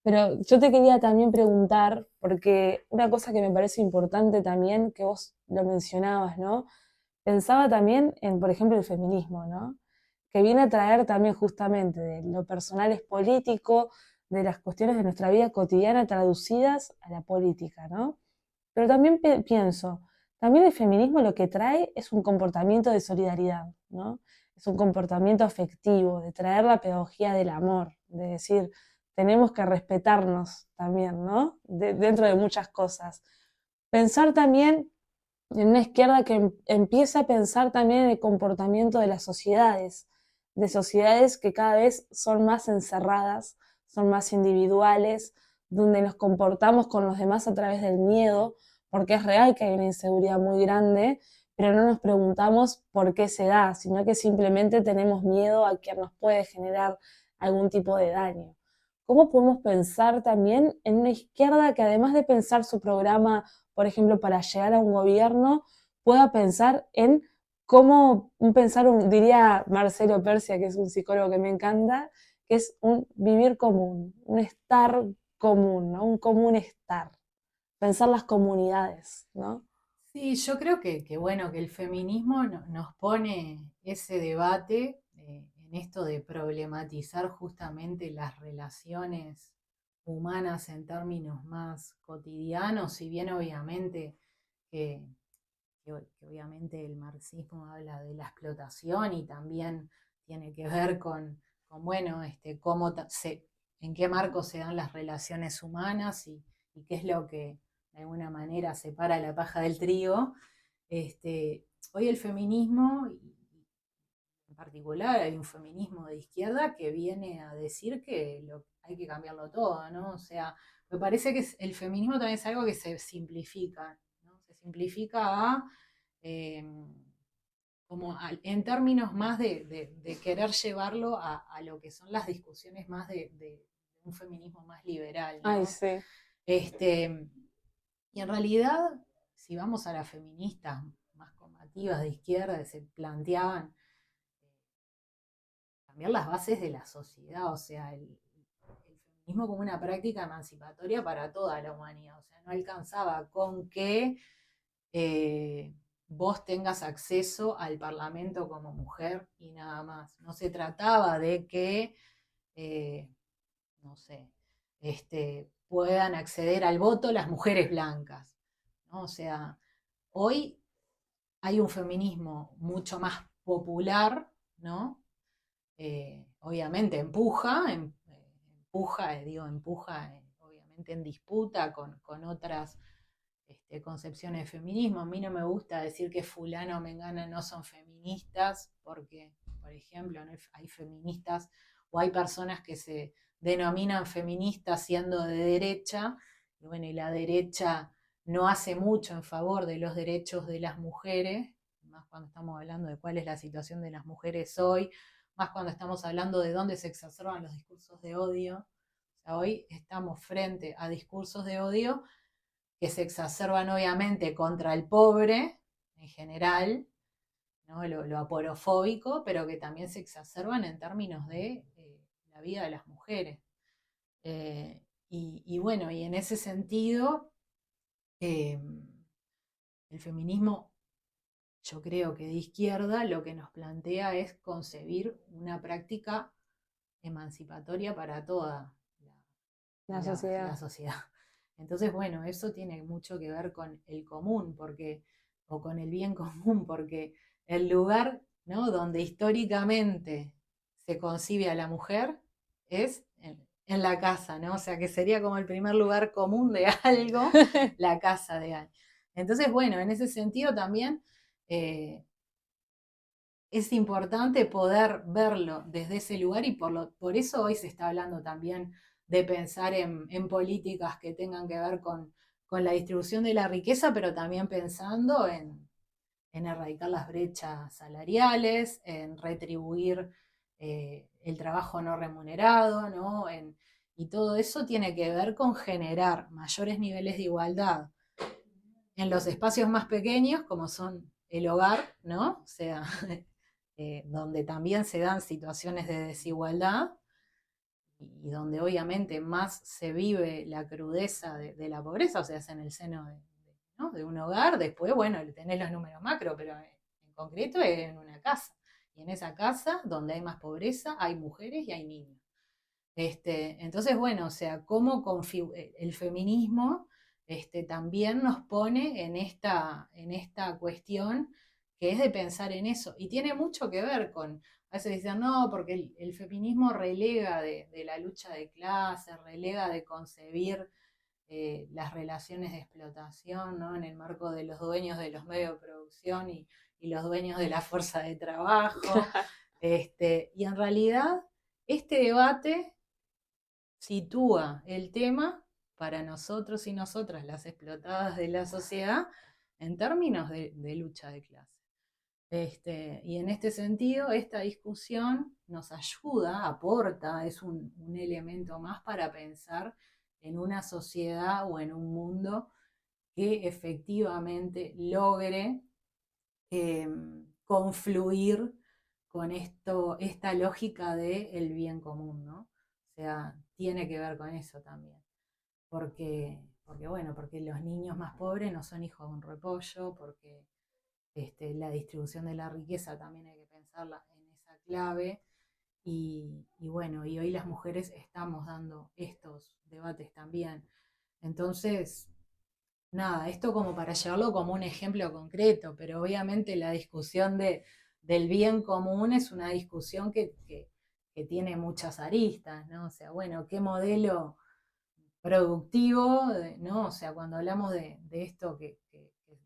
S1: pero yo te quería también preguntar, porque una cosa que me parece importante también, que vos lo mencionabas, ¿no? Pensaba también en, por ejemplo, el feminismo, ¿no? Que viene a traer también justamente de lo personal es político, de las cuestiones de nuestra vida cotidiana traducidas a la política, ¿no? Pero también pienso, también el feminismo lo que trae es un comportamiento de solidaridad, ¿no? Es un comportamiento afectivo, de traer la pedagogía del amor, de decir, tenemos que respetarnos también, ¿no? Dentro de muchas cosas. Pensar también en una izquierda que empieza a pensar también en el comportamiento de sociedades que cada vez son más encerradas, son más individuales, donde nos comportamos con los demás a través del miedo, porque es real que hay una inseguridad muy grande, pero no nos preguntamos por qué se da, sino que simplemente tenemos miedo a que nos puede generar algún tipo de daño. ¿Cómo podemos pensar también en una izquierda que además de pensar su programa, por ejemplo, para llegar a un gobierno, pueda pensar en cómo pensar, diría Marcelo Persia, que es un psicólogo que me encanta, que es un vivir común, un estar común, ¿no? Un común estar, pensar las comunidades, ¿no?
S2: Sí, yo creo bueno, que el feminismo nos pone ese debate en esto de problematizar justamente las relaciones humanas en términos más cotidianos, si bien obviamente que, que obviamente el marxismo habla de la explotación y también tiene que ver con bueno, cómo en qué marco se dan las relaciones humanas y qué es lo que de alguna manera separa la paja del trigo. Hoy el feminismo, en particular hay un feminismo de izquierda que viene a decir que hay que cambiarlo todo, ¿no? O sea, me parece que el feminismo también es algo que se simplifica, ¿no? Se simplifica eh, en términos más de querer llevarlo a lo que son las discusiones más de un feminismo más liberal,
S1: Ay,
S2: ¿no?
S1: sí.
S2: Este, y en realidad, si vamos a las feministas más combativas de izquierda, que se planteaban cambiar las bases de la sociedad, o sea, el feminismo como una práctica emancipatoria para toda la humanidad, o sea, no alcanzaba con que vos tengas acceso al Parlamento como mujer y nada más. No se trataba de que, eh, no sé, puedan acceder al voto las mujeres blancas, ¿no? O sea, hoy hay un feminismo mucho más popular, ¿no? Obviamente empuja, obviamente en disputa con otras concepciones de feminismo. A mí no me gusta decir que fulano o mengana no son feministas, porque, por ejemplo, ¿no? Hay feministas o hay personas que se denominan feministas siendo de derecha, y bueno, y la derecha no hace mucho en favor de los derechos de las mujeres, más cuando estamos hablando de cuál es la situación de las mujeres hoy, más cuando estamos hablando de dónde se exacerban los discursos de odio. O sea, hoy estamos frente a discursos de odio que se exacerban obviamente contra el pobre en general, ¿no? Lo aporofóbico, pero que también se exacerban en términos de la vida de las mujeres. Y bueno, y en ese sentido, Eh, el feminismo, yo creo que de izquierda, lo que nos plantea es concebir una práctica emancipatoria para toda
S1: La sociedad.
S2: la sociedad. Entonces, bueno, eso tiene mucho que ver con el común, porque, o con el bien común, porque el lugar, ¿no?, donde históricamente se concibe a la mujer es en la casa, ¿no? O sea, que sería como el primer lugar común de algo, la casa de algo. Entonces, bueno, en ese sentido también eh, es importante poder verlo desde ese lugar y por eso hoy se está hablando también de pensar en políticas que tengan que ver con la distribución de la riqueza, pero también pensando en erradicar las brechas salariales, en retribuir el trabajo no remunerado, ¿no? Y todo eso tiene que ver con generar mayores niveles de igualdad en los espacios más pequeños, como son el hogar, ¿no? O sea, donde también se dan situaciones de desigualdad y donde obviamente más se vive la crudeza de la pobreza, o sea, es en el seno ¿no?, de un hogar. Después, bueno, tenés los números macro, pero en concreto es en una casa. Y en esa casa, donde hay más pobreza, hay mujeres y hay niños. Entonces, bueno, o sea, cómo el feminismo también nos pone en esta cuestión que es de pensar en eso. Y tiene mucho que ver con, a veces dicen, no, porque el feminismo relega de la lucha de clases, relega de concebir las relaciones de explotación, ¿no?, en el marco de los dueños de los medios de producción y los dueños de la fuerza de trabajo. Y en realidad, este debate sitúa el tema para nosotros y nosotras, las explotadas de la sociedad, en términos de lucha de clase. Y en este sentido, esta discusión nos ayuda, aporta, es un elemento más para pensar en una sociedad o en un mundo que efectivamente logre eh, confluir con esta lógica del bien común, ¿no? O sea, tiene que ver con eso también. Porque los niños más pobres no son hijos de un repollo, porque la distribución de la riqueza también hay que pensarla en esa clave. Y bueno, y hoy las mujeres estamos dando estos debates también. Entonces, nada, esto como para llevarlo como un ejemplo concreto, pero obviamente la discusión del bien común es una discusión que tiene muchas aristas, ¿no? O sea, bueno, ¿qué modelo productivo, ¿no? O sea, cuando hablamos de esto que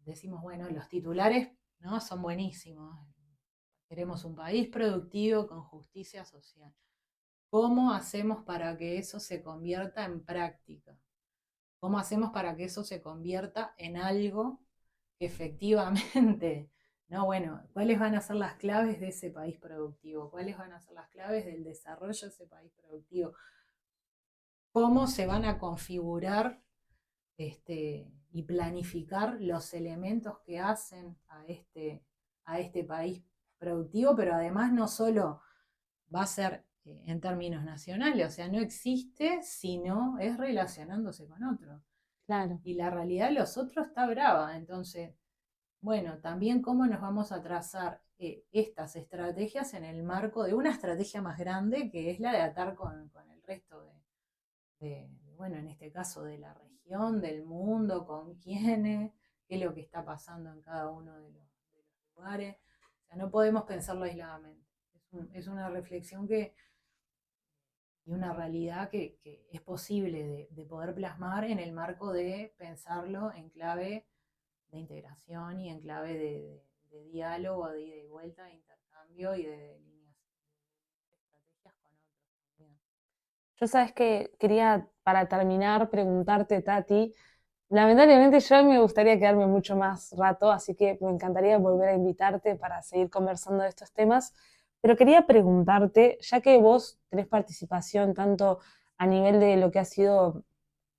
S2: decimos, bueno, los titulares, ¿no?, son buenísimos. Queremos un país productivo con justicia social. ¿Cómo hacemos para que eso se convierta en práctica? ¿Cómo hacemos para que eso se convierta en algo que efectivamente, ¿no? Bueno, ¿cuáles van a ser las claves de ese país productivo? ¿Cuáles van a ser las claves del desarrollo de ese país productivo? ¿Cómo se van a configurar y planificar los elementos que hacen a este país productivo? Pero además no solo va a ser en términos nacionales, o sea, no existe si no es relacionándose con otros.
S1: Claro.
S2: Y la realidad de los otros está brava. Entonces, bueno, también cómo nos vamos a trazar estas estrategias en el marco de una estrategia más grande, que es la de atar con el resto bueno, en este caso de la región, del mundo, con quiénes, qué es lo que está pasando en cada uno de los lugares. O sea, no podemos pensarlo aisladamente. Es una reflexión y una realidad que es posible de poder plasmar en el marco de pensarlo en clave de integración y en clave de diálogo, de ida y vuelta, de intercambio y de líneas, de estrategias con otros también.
S1: Yo sabes que quería, para terminar, preguntarte, Tati, lamentablemente yo me gustaría quedarme mucho más rato, así que me encantaría volver a invitarte para seguir conversando de estos temas, pero quería preguntarte, ya que vos tenés participación tanto a nivel de lo que ha sido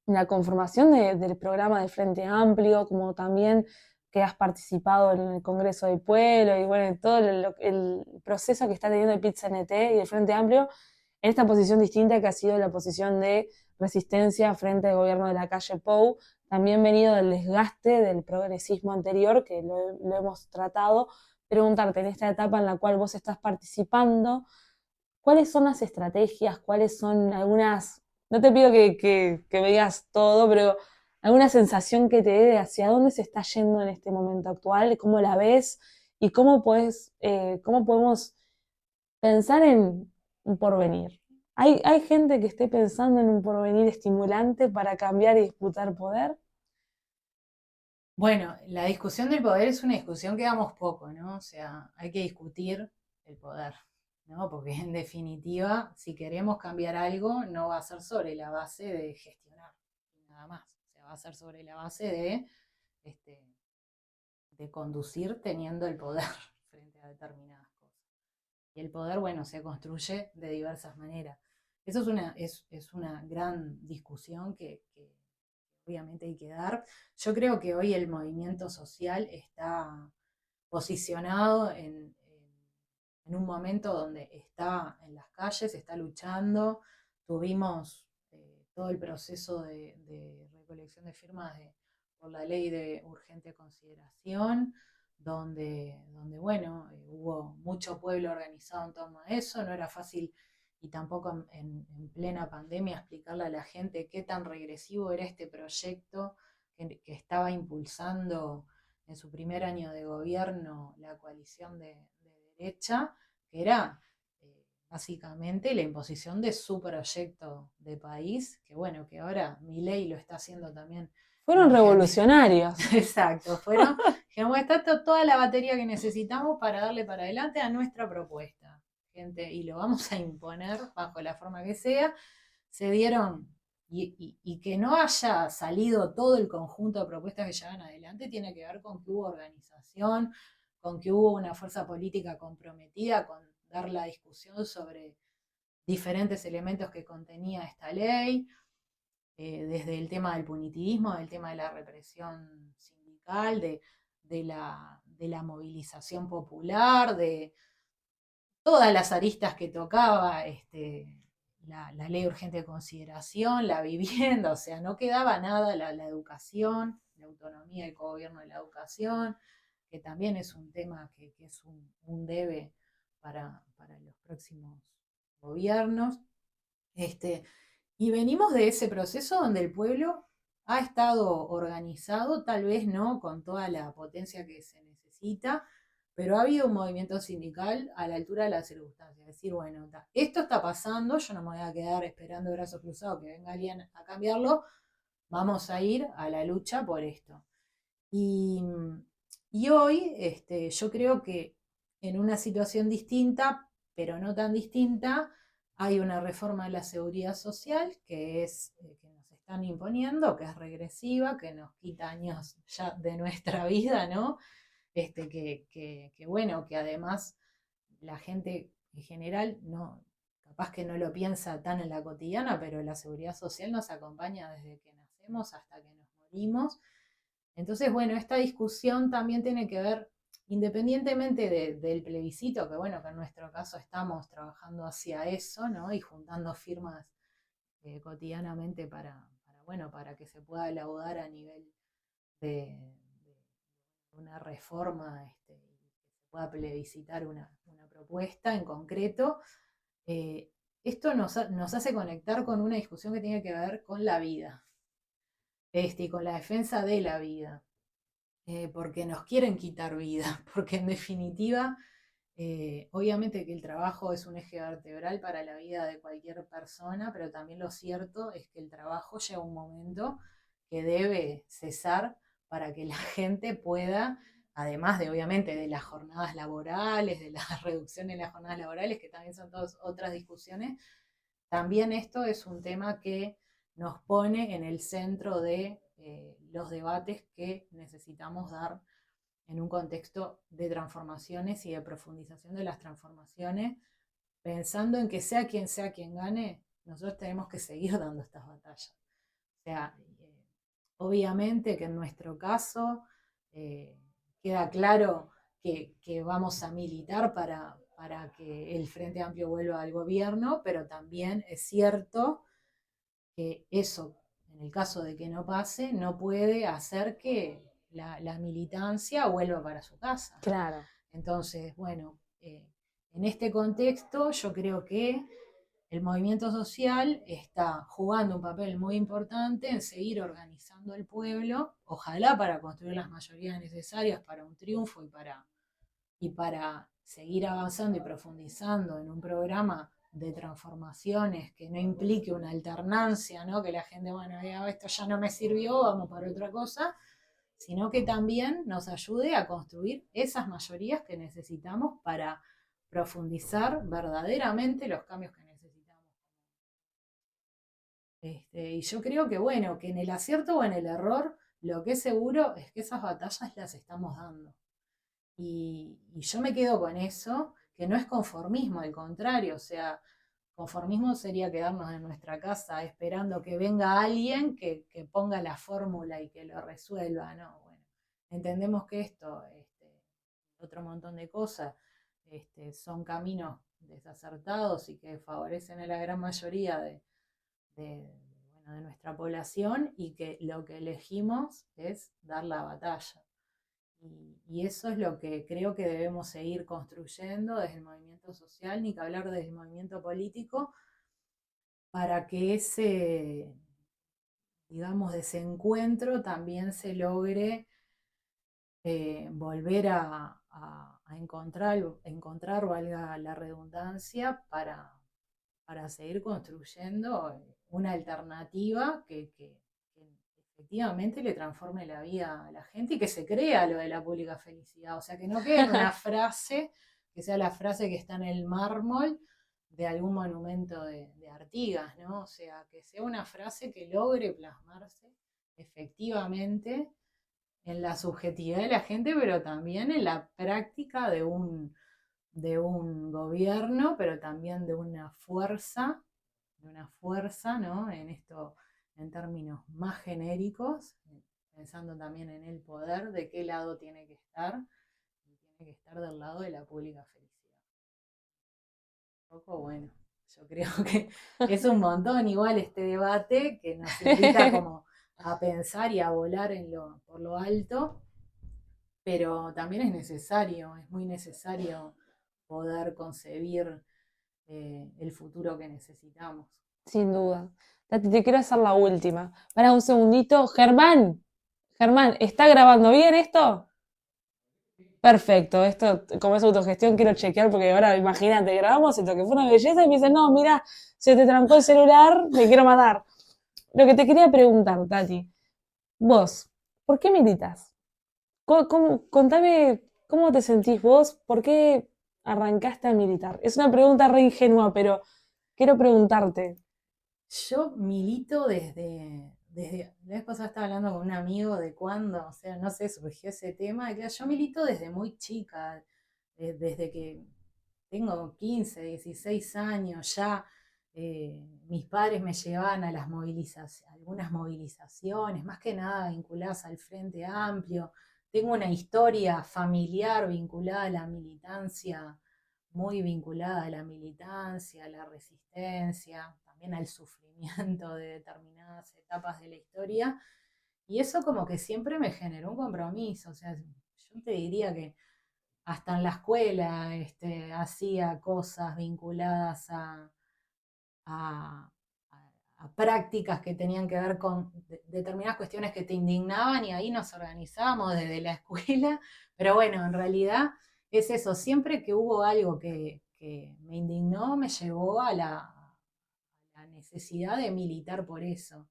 S1: la conformación del programa de Frente Amplio, como también que has participado en el Congreso del Pueblo y bueno, en todo el proceso que está teniendo el PIT-CNT y el Frente Amplio, en esta posición distinta que ha sido la posición de resistencia frente al gobierno de la calle Pou, también venido del desgaste del progresismo anterior, que lo hemos tratado, preguntarte en esta etapa en la cual vos estás participando, ¿cuáles son las estrategias? ¿Cuáles son algunas, no te pido que me digas todo, pero alguna sensación que te dé de hacia dónde se está yendo en este momento actual, cómo la ves y cómo podemos pensar en un porvenir? ¿Hay gente que esté pensando en un porvenir estimulante para cambiar y disputar poder?
S2: Bueno, la discusión del poder es una discusión que damos poco, ¿no? O sea, hay que discutir el poder, ¿no? Porque en definitiva, si queremos cambiar algo, no va a ser sobre la base de gestionar, nada más. O sea, va a ser sobre la base este, de conducir teniendo el poder frente a determinadas cosas. Y el poder, bueno, se construye de diversas maneras. Eso es una gran discusión que obviamente hay que dar. Yo creo que hoy el movimiento social está posicionado en un momento donde está en las calles, está luchando. Tuvimos todo el proceso de recolección de firmas por la ley de urgente consideración, donde bueno, hubo mucho pueblo organizado en torno a eso, no era fácil y tampoco en plena pandemia explicarle a la gente qué tan regresivo era este proyecto que estaba impulsando en su primer año de gobierno la coalición de derecha, que era básicamente la imposición de su proyecto de país, que bueno, que ahora Milei lo está haciendo también en
S1: Fueron
S2: Argentina.
S1: revolucionarios.
S2: Exacto, fueron, dijimos, está toda la batería que necesitamos para darle para adelante a nuestra propuesta, gente, y lo vamos a imponer bajo la forma que sea. Se dieron, y que no haya salido todo el conjunto de propuestas que llevan adelante, tiene que ver con que hubo organización, con que hubo una fuerza política comprometida con dar la discusión sobre diferentes elementos que contenía esta ley, desde el tema del punitivismo, del tema de la represión sindical, de la movilización popular, de todas las aristas que tocaba la ley urgente de consideración, la vivienda, o sea, no quedaba nada, la educación, la autonomía del gobierno de la educación, que también es un tema que es un debe para los próximos gobiernos. Y venimos de ese proceso donde el pueblo ha estado organizado, tal vez no con toda la potencia que se necesita, pero ha habido un movimiento sindical a la altura de las circunstancias. Decir, bueno, esto está pasando, yo no me voy a quedar esperando de brazos cruzados que venga alguien a cambiarlo, vamos a ir a la lucha por esto. Y, y hoy yo creo que en una situación distinta, pero no tan distinta, hay una reforma de la seguridad social que nos están imponiendo, que es regresiva, que nos quita años ya de nuestra vida, ¿no? Bueno, que además la gente en general no, capaz que no lo piensa tan en la cotidiana, pero la seguridad social nos acompaña desde que nacemos hasta que nos morimos. Entonces, bueno, esta discusión también tiene que ver, independientemente del plebiscito, que bueno, que en nuestro caso estamos trabajando hacia eso, ¿no? Y juntando firmas cotidianamente bueno, para que se pueda laudar a nivel de una reforma y que se pueda plebiscitar una propuesta en concreto. eh, Esto nos hace conectar con una discusión que tiene que ver con la vida, y con la defensa de la vida, porque nos quieren quitar vida, porque en definitiva, obviamente que el trabajo es un eje vertebral para la vida de cualquier persona, pero también lo cierto es que el trabajo llega un momento que debe cesar para que la gente pueda, además de obviamente de las jornadas laborales, de la reducción en las jornadas laborales, que también son todas otras discusiones, también esto es un tema que nos pone en el centro de los debates que necesitamos dar en un contexto de transformaciones y de profundización de las transformaciones, pensando en que sea quien gane, nosotros tenemos que seguir dando estas batallas. O sea, obviamente que en nuestro caso queda claro que vamos a militar para que el Frente Amplio vuelva al gobierno, pero también es cierto que eso, en el caso de que no pase, no puede hacer que la militancia vuelva para su casa.
S1: Claro.
S2: Entonces, bueno, en este contexto yo creo que el movimiento social está jugando un papel muy importante en seguir organizando el pueblo, ojalá para construir las mayorías necesarias para un triunfo y para seguir avanzando y profundizando en un programa de transformaciones que no implique una alternancia, ¿no? Que la gente, bueno, esto ya no me sirvió, vamos para otra cosa, sino que también nos ayude a construir esas mayorías que necesitamos para profundizar verdaderamente los cambios que necesitamos. Y yo creo que, bueno, que en el acierto o en el error, lo que es seguro es que esas batallas las estamos dando. Y yo me quedo con eso, que no es conformismo, al contrario, o sea, conformismo sería quedarnos en nuestra casa esperando que venga alguien que ponga la fórmula y que lo resuelva, ¿no? Bueno, entendemos que esto, otro montón de cosas, son caminos desacertados y que favorecen a la gran mayoría bueno, de nuestra población y que lo que elegimos es dar la batalla. Y eso es lo que creo que debemos seguir construyendo desde el movimiento social, ni que hablar desde el movimiento político, para que ese, digamos, desencuentro también se logre volver a encontrar, valga la redundancia, para seguir construyendo una alternativa que efectivamente le transforme la vida a la gente y que se crea lo de la pública felicidad. O sea, que no quede en una frase, que sea la frase que está en el mármol de algún monumento de Artigas, ¿no? O sea, que sea una frase que logre plasmarse efectivamente en la subjetividad de la gente, pero también en la práctica de un gobierno, pero también de una fuerza, ¿no? En esto, en términos más genéricos, pensando también en el poder, de qué lado tiene que estar, y tiene que estar del lado de la pública felicidad. Un poco, bueno, yo creo que es un montón igual este debate que nos invita como a pensar y a volar por lo alto, pero también es muy necesario poder concebir el futuro que necesitamos.
S1: Sin duda. Tati, te quiero hacer la última. Para un segundito. Germán, ¿está grabando bien esto? Perfecto, esto como es autogestión quiero chequear porque ahora imagínate, grabamos esto que fue una belleza y me dicen, no, mira, se te trancó el celular, me quiero matar. Lo que te quería preguntar, Tati, vos, ¿por qué militas? Contame cómo te sentís vos, por qué arrancaste a militar. Es una pregunta re ingenua, pero quiero preguntarte.
S2: Yo milito la vez pasada estaba hablando con un amigo de cuándo, o sea, no sé, surgió ese tema, que yo milito desde muy chica, desde que tengo 15, 16 años ya, mis padres me llevaban a algunas movilizaciones, más que nada vinculadas al Frente Amplio. Tengo una historia familiar vinculada a la militancia, muy vinculada a la militancia, a la resistencia, también al sufrimiento de determinadas etapas de la historia. Y eso como que siempre me generó un compromiso. O sea, yo te diría que hasta en la escuela hacía cosas vinculadas a, a prácticas que tenían que ver con determinadas cuestiones que te indignaban y ahí nos organizábamos desde la escuela. Pero bueno, en realidad es eso, siempre que hubo algo que me indignó, me llevó a la necesidad de militar por eso.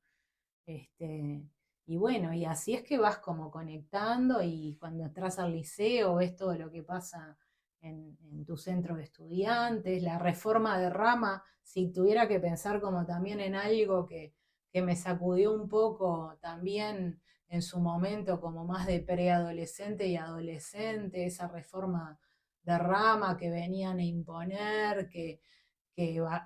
S2: Y bueno, y así es que vas como conectando y cuando entras al liceo ves todo lo que pasa en tu centro de estudiantes, la reforma de rama, si tuviera que pensar como también en algo que me sacudió un poco también en su momento como más de preadolescente y adolescente, esa reforma de rama que venían a imponer, que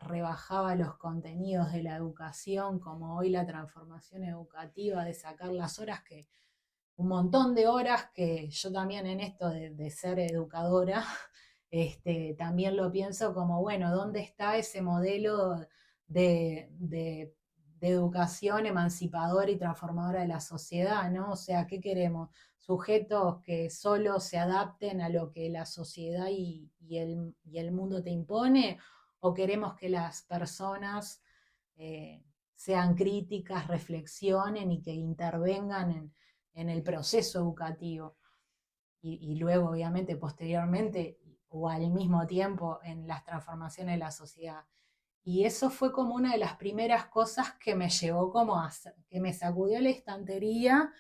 S2: rebajaba los contenidos de la educación, como hoy la transformación educativa, de sacar las horas un montón de horas que yo también en esto de ser educadora, también lo pienso como, bueno, ¿dónde está ese modelo de educación emancipadora y transformadora de la sociedad, ¿no? O sea, ¿qué queremos? Sujetos que solo se adapten a lo que la sociedad y el mundo te impone, o queremos que las personas sean críticas, reflexionen y que intervengan en el proceso educativo. Y luego, obviamente, posteriormente o al mismo tiempo en las transformaciones de la sociedad. Y eso fue como una de las primeras cosas que me llevó como que me sacudió la estantería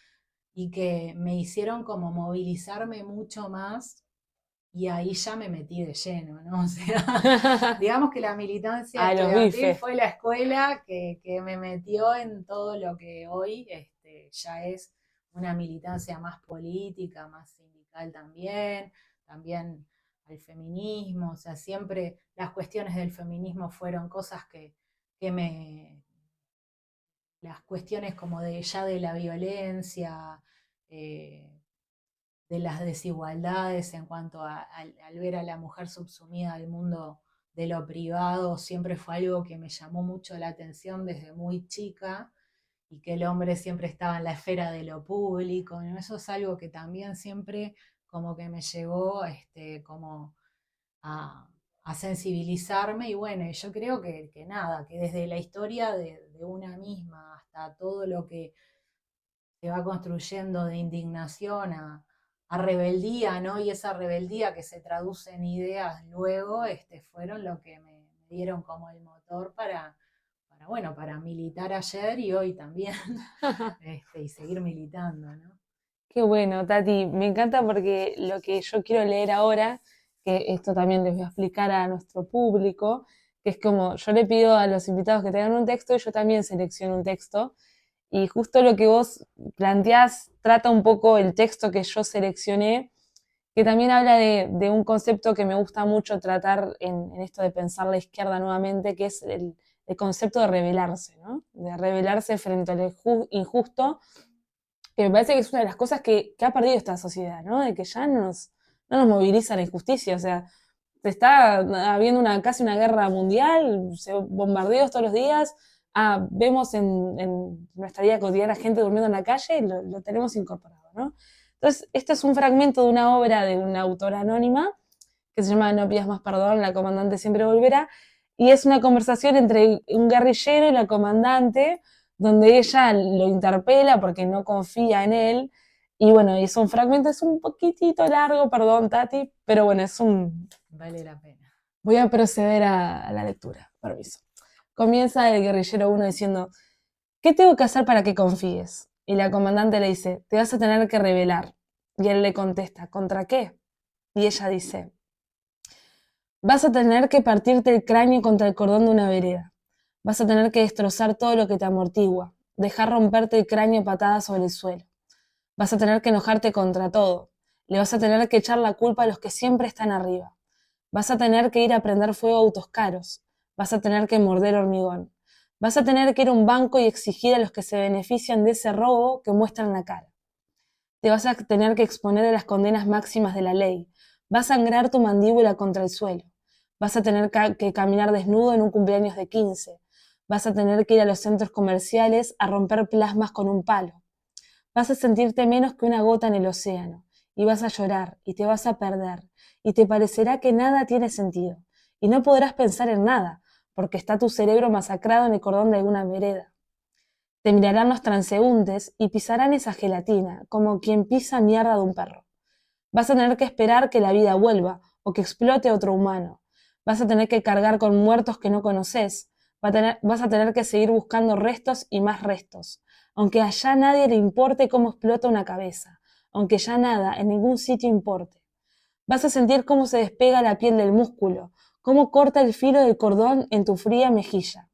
S2: y que me hicieron como movilizarme mucho más, y ahí ya me metí de lleno, ¿no? O sea, digamos que la militancia
S1: A los
S2: estudiantil
S1: bifes.
S2: fue la escuela que me metió en todo lo que hoy ya es una militancia más política, más sindical también al feminismo, o sea, siempre las cuestiones del feminismo fueron cosas que me, las cuestiones como de ya de la violencia, eh, de las desigualdades en cuanto al ver a la mujer subsumida al mundo de lo privado, siempre fue algo que me llamó mucho la atención desde muy chica, y que el hombre siempre estaba en la esfera de lo público, ¿no? Eso es algo que también siempre como que me llevó como a, a sensibilizarme. Y bueno, yo creo que nada, que desde la historia de una misma hasta todo lo que se va construyendo de indignación a rebeldía, ¿no? Y esa rebeldía que se traduce en ideas luego, fueron lo que me dieron como el motor bueno, para militar ayer y hoy también, y seguir militando, ¿no?
S1: Qué bueno, Tati. Me encanta porque lo que yo quiero leer ahora, que esto también les voy a explicar a nuestro público, que es como yo le pido a los invitados que tengan un texto y yo también selecciono un texto. Y justo lo que vos planteás trata un poco el texto que yo seleccioné, que también habla de un concepto que me gusta mucho tratar en esto de pensar la izquierda nuevamente, que es el concepto de rebelarse, ¿no? De rebelarse frente al injusto, que me parece que es una de las cosas que ha perdido esta sociedad, ¿no? De que ya no nos moviliza la injusticia, o sea, se está habiendo casi una guerra mundial, bombardeos todos los días, vemos en nuestra vida cotidiana gente durmiendo en la calle y lo tenemos incorporado, ¿no? Entonces, este es un fragmento de una obra de una autora anónima que se llama No pidas más perdón, la comandante siempre volverá, y es una conversación entre un guerrillero y la comandante, donde ella lo interpela porque no confía en él, y bueno, es un fragmento, es un poquitito largo, perdón, Tati, pero bueno,
S2: Vale la pena.
S1: Voy a proceder a la lectura, permiso. Comienza el guerrillero 1 diciendo, ¿qué tengo que hacer para que confíes? Y la comandante le dice, te vas a tener que rebelar. Y él le contesta, ¿contra qué? Y ella dice, vas a tener que partirte el cráneo contra el cordón de una vereda. Vas a tener que destrozar todo lo que te amortigua, dejar romperte el cráneo patada sobre el suelo. Vas a tener que enojarte contra todo. Le vas a tener que echar la culpa a los que siempre están arriba. Vas a tener que ir a prender fuego a autos caros. Vas a tener que morder hormigón. Vas a tener que ir a un banco y exigir a los que se benefician de ese robo que muestran la cara. Te vas a tener que exponer a las condenas máximas de la ley. Vas a sangrar tu mandíbula contra el suelo. Vas a tener que caminar desnudo en un cumpleaños de 15. Vas a tener que ir a los centros comerciales a romper plasmas con un palo. Vas a sentirte menos que una gota en el océano. Y vas a llorar, y te vas a perder, y te parecerá que nada tiene sentido. Y no podrás pensar en nada, porque está tu cerebro masacrado en el cordón de alguna vereda. Te mirarán los transeúntes y pisarán esa gelatina, como quien pisa mierda de un perro. Vas a tener que esperar que la vida vuelva, o que explote otro humano. Vas a tener que cargar con muertos que no conoces. Vas a tener que seguir buscando restos y más restos, aunque allá nadie le importe cómo explota una cabeza, aunque ya nada, en ningún sitio importe. Vas a sentir cómo se despega la piel del músculo, cómo corta el filo del cordón en tu fría mejilla.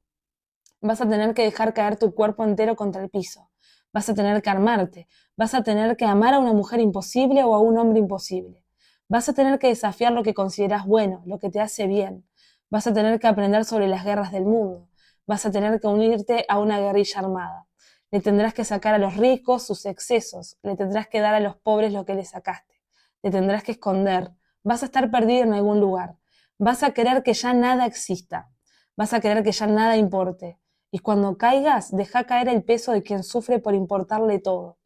S1: Vas a tener que dejar caer tu cuerpo entero contra el piso. Vas a tener que armarte. Vas a tener que amar a una mujer imposible o a un hombre imposible. Vas a tener que desafiar lo que consideras bueno, lo que te hace bien. Vas a tener que aprender sobre las guerras del mundo. Vas a tener que unirte a una guerrilla armada. Le tendrás que sacar a los ricos sus excesos. Le tendrás que dar a los pobres lo que le sacaste. Te tendrás que esconder. Vas a estar perdido en algún lugar. Vas a querer que ya nada exista. Vas a querer que ya nada importe. Y cuando caigas, deja caer el peso de quien sufre por importarle todo.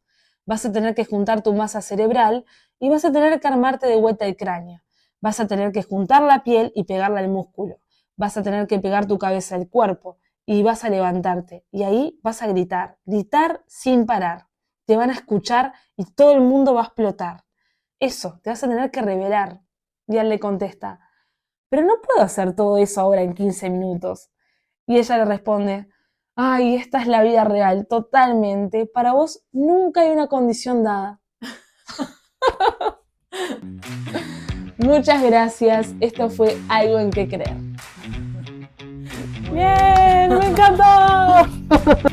S1: Vas a tener que juntar tu masa cerebral y vas a tener que armarte de vuelta el cráneo. Vas a tener que juntar la piel y pegarla al músculo. Vas a tener que pegar tu cabeza al cuerpo y vas a levantarte. Y ahí vas a gritar, gritar sin parar. Te van a escuchar y todo el mundo va a explotar. Eso, te vas a tener que revelar. Y él le contesta, pero no puedo hacer todo eso ahora en 15 minutos. Y ella le responde, ay, esta es la vida real, totalmente. Para vos nunca hay una condición dada. Muchas gracias. Esto fue Algo en que creer. Bien, me encantó.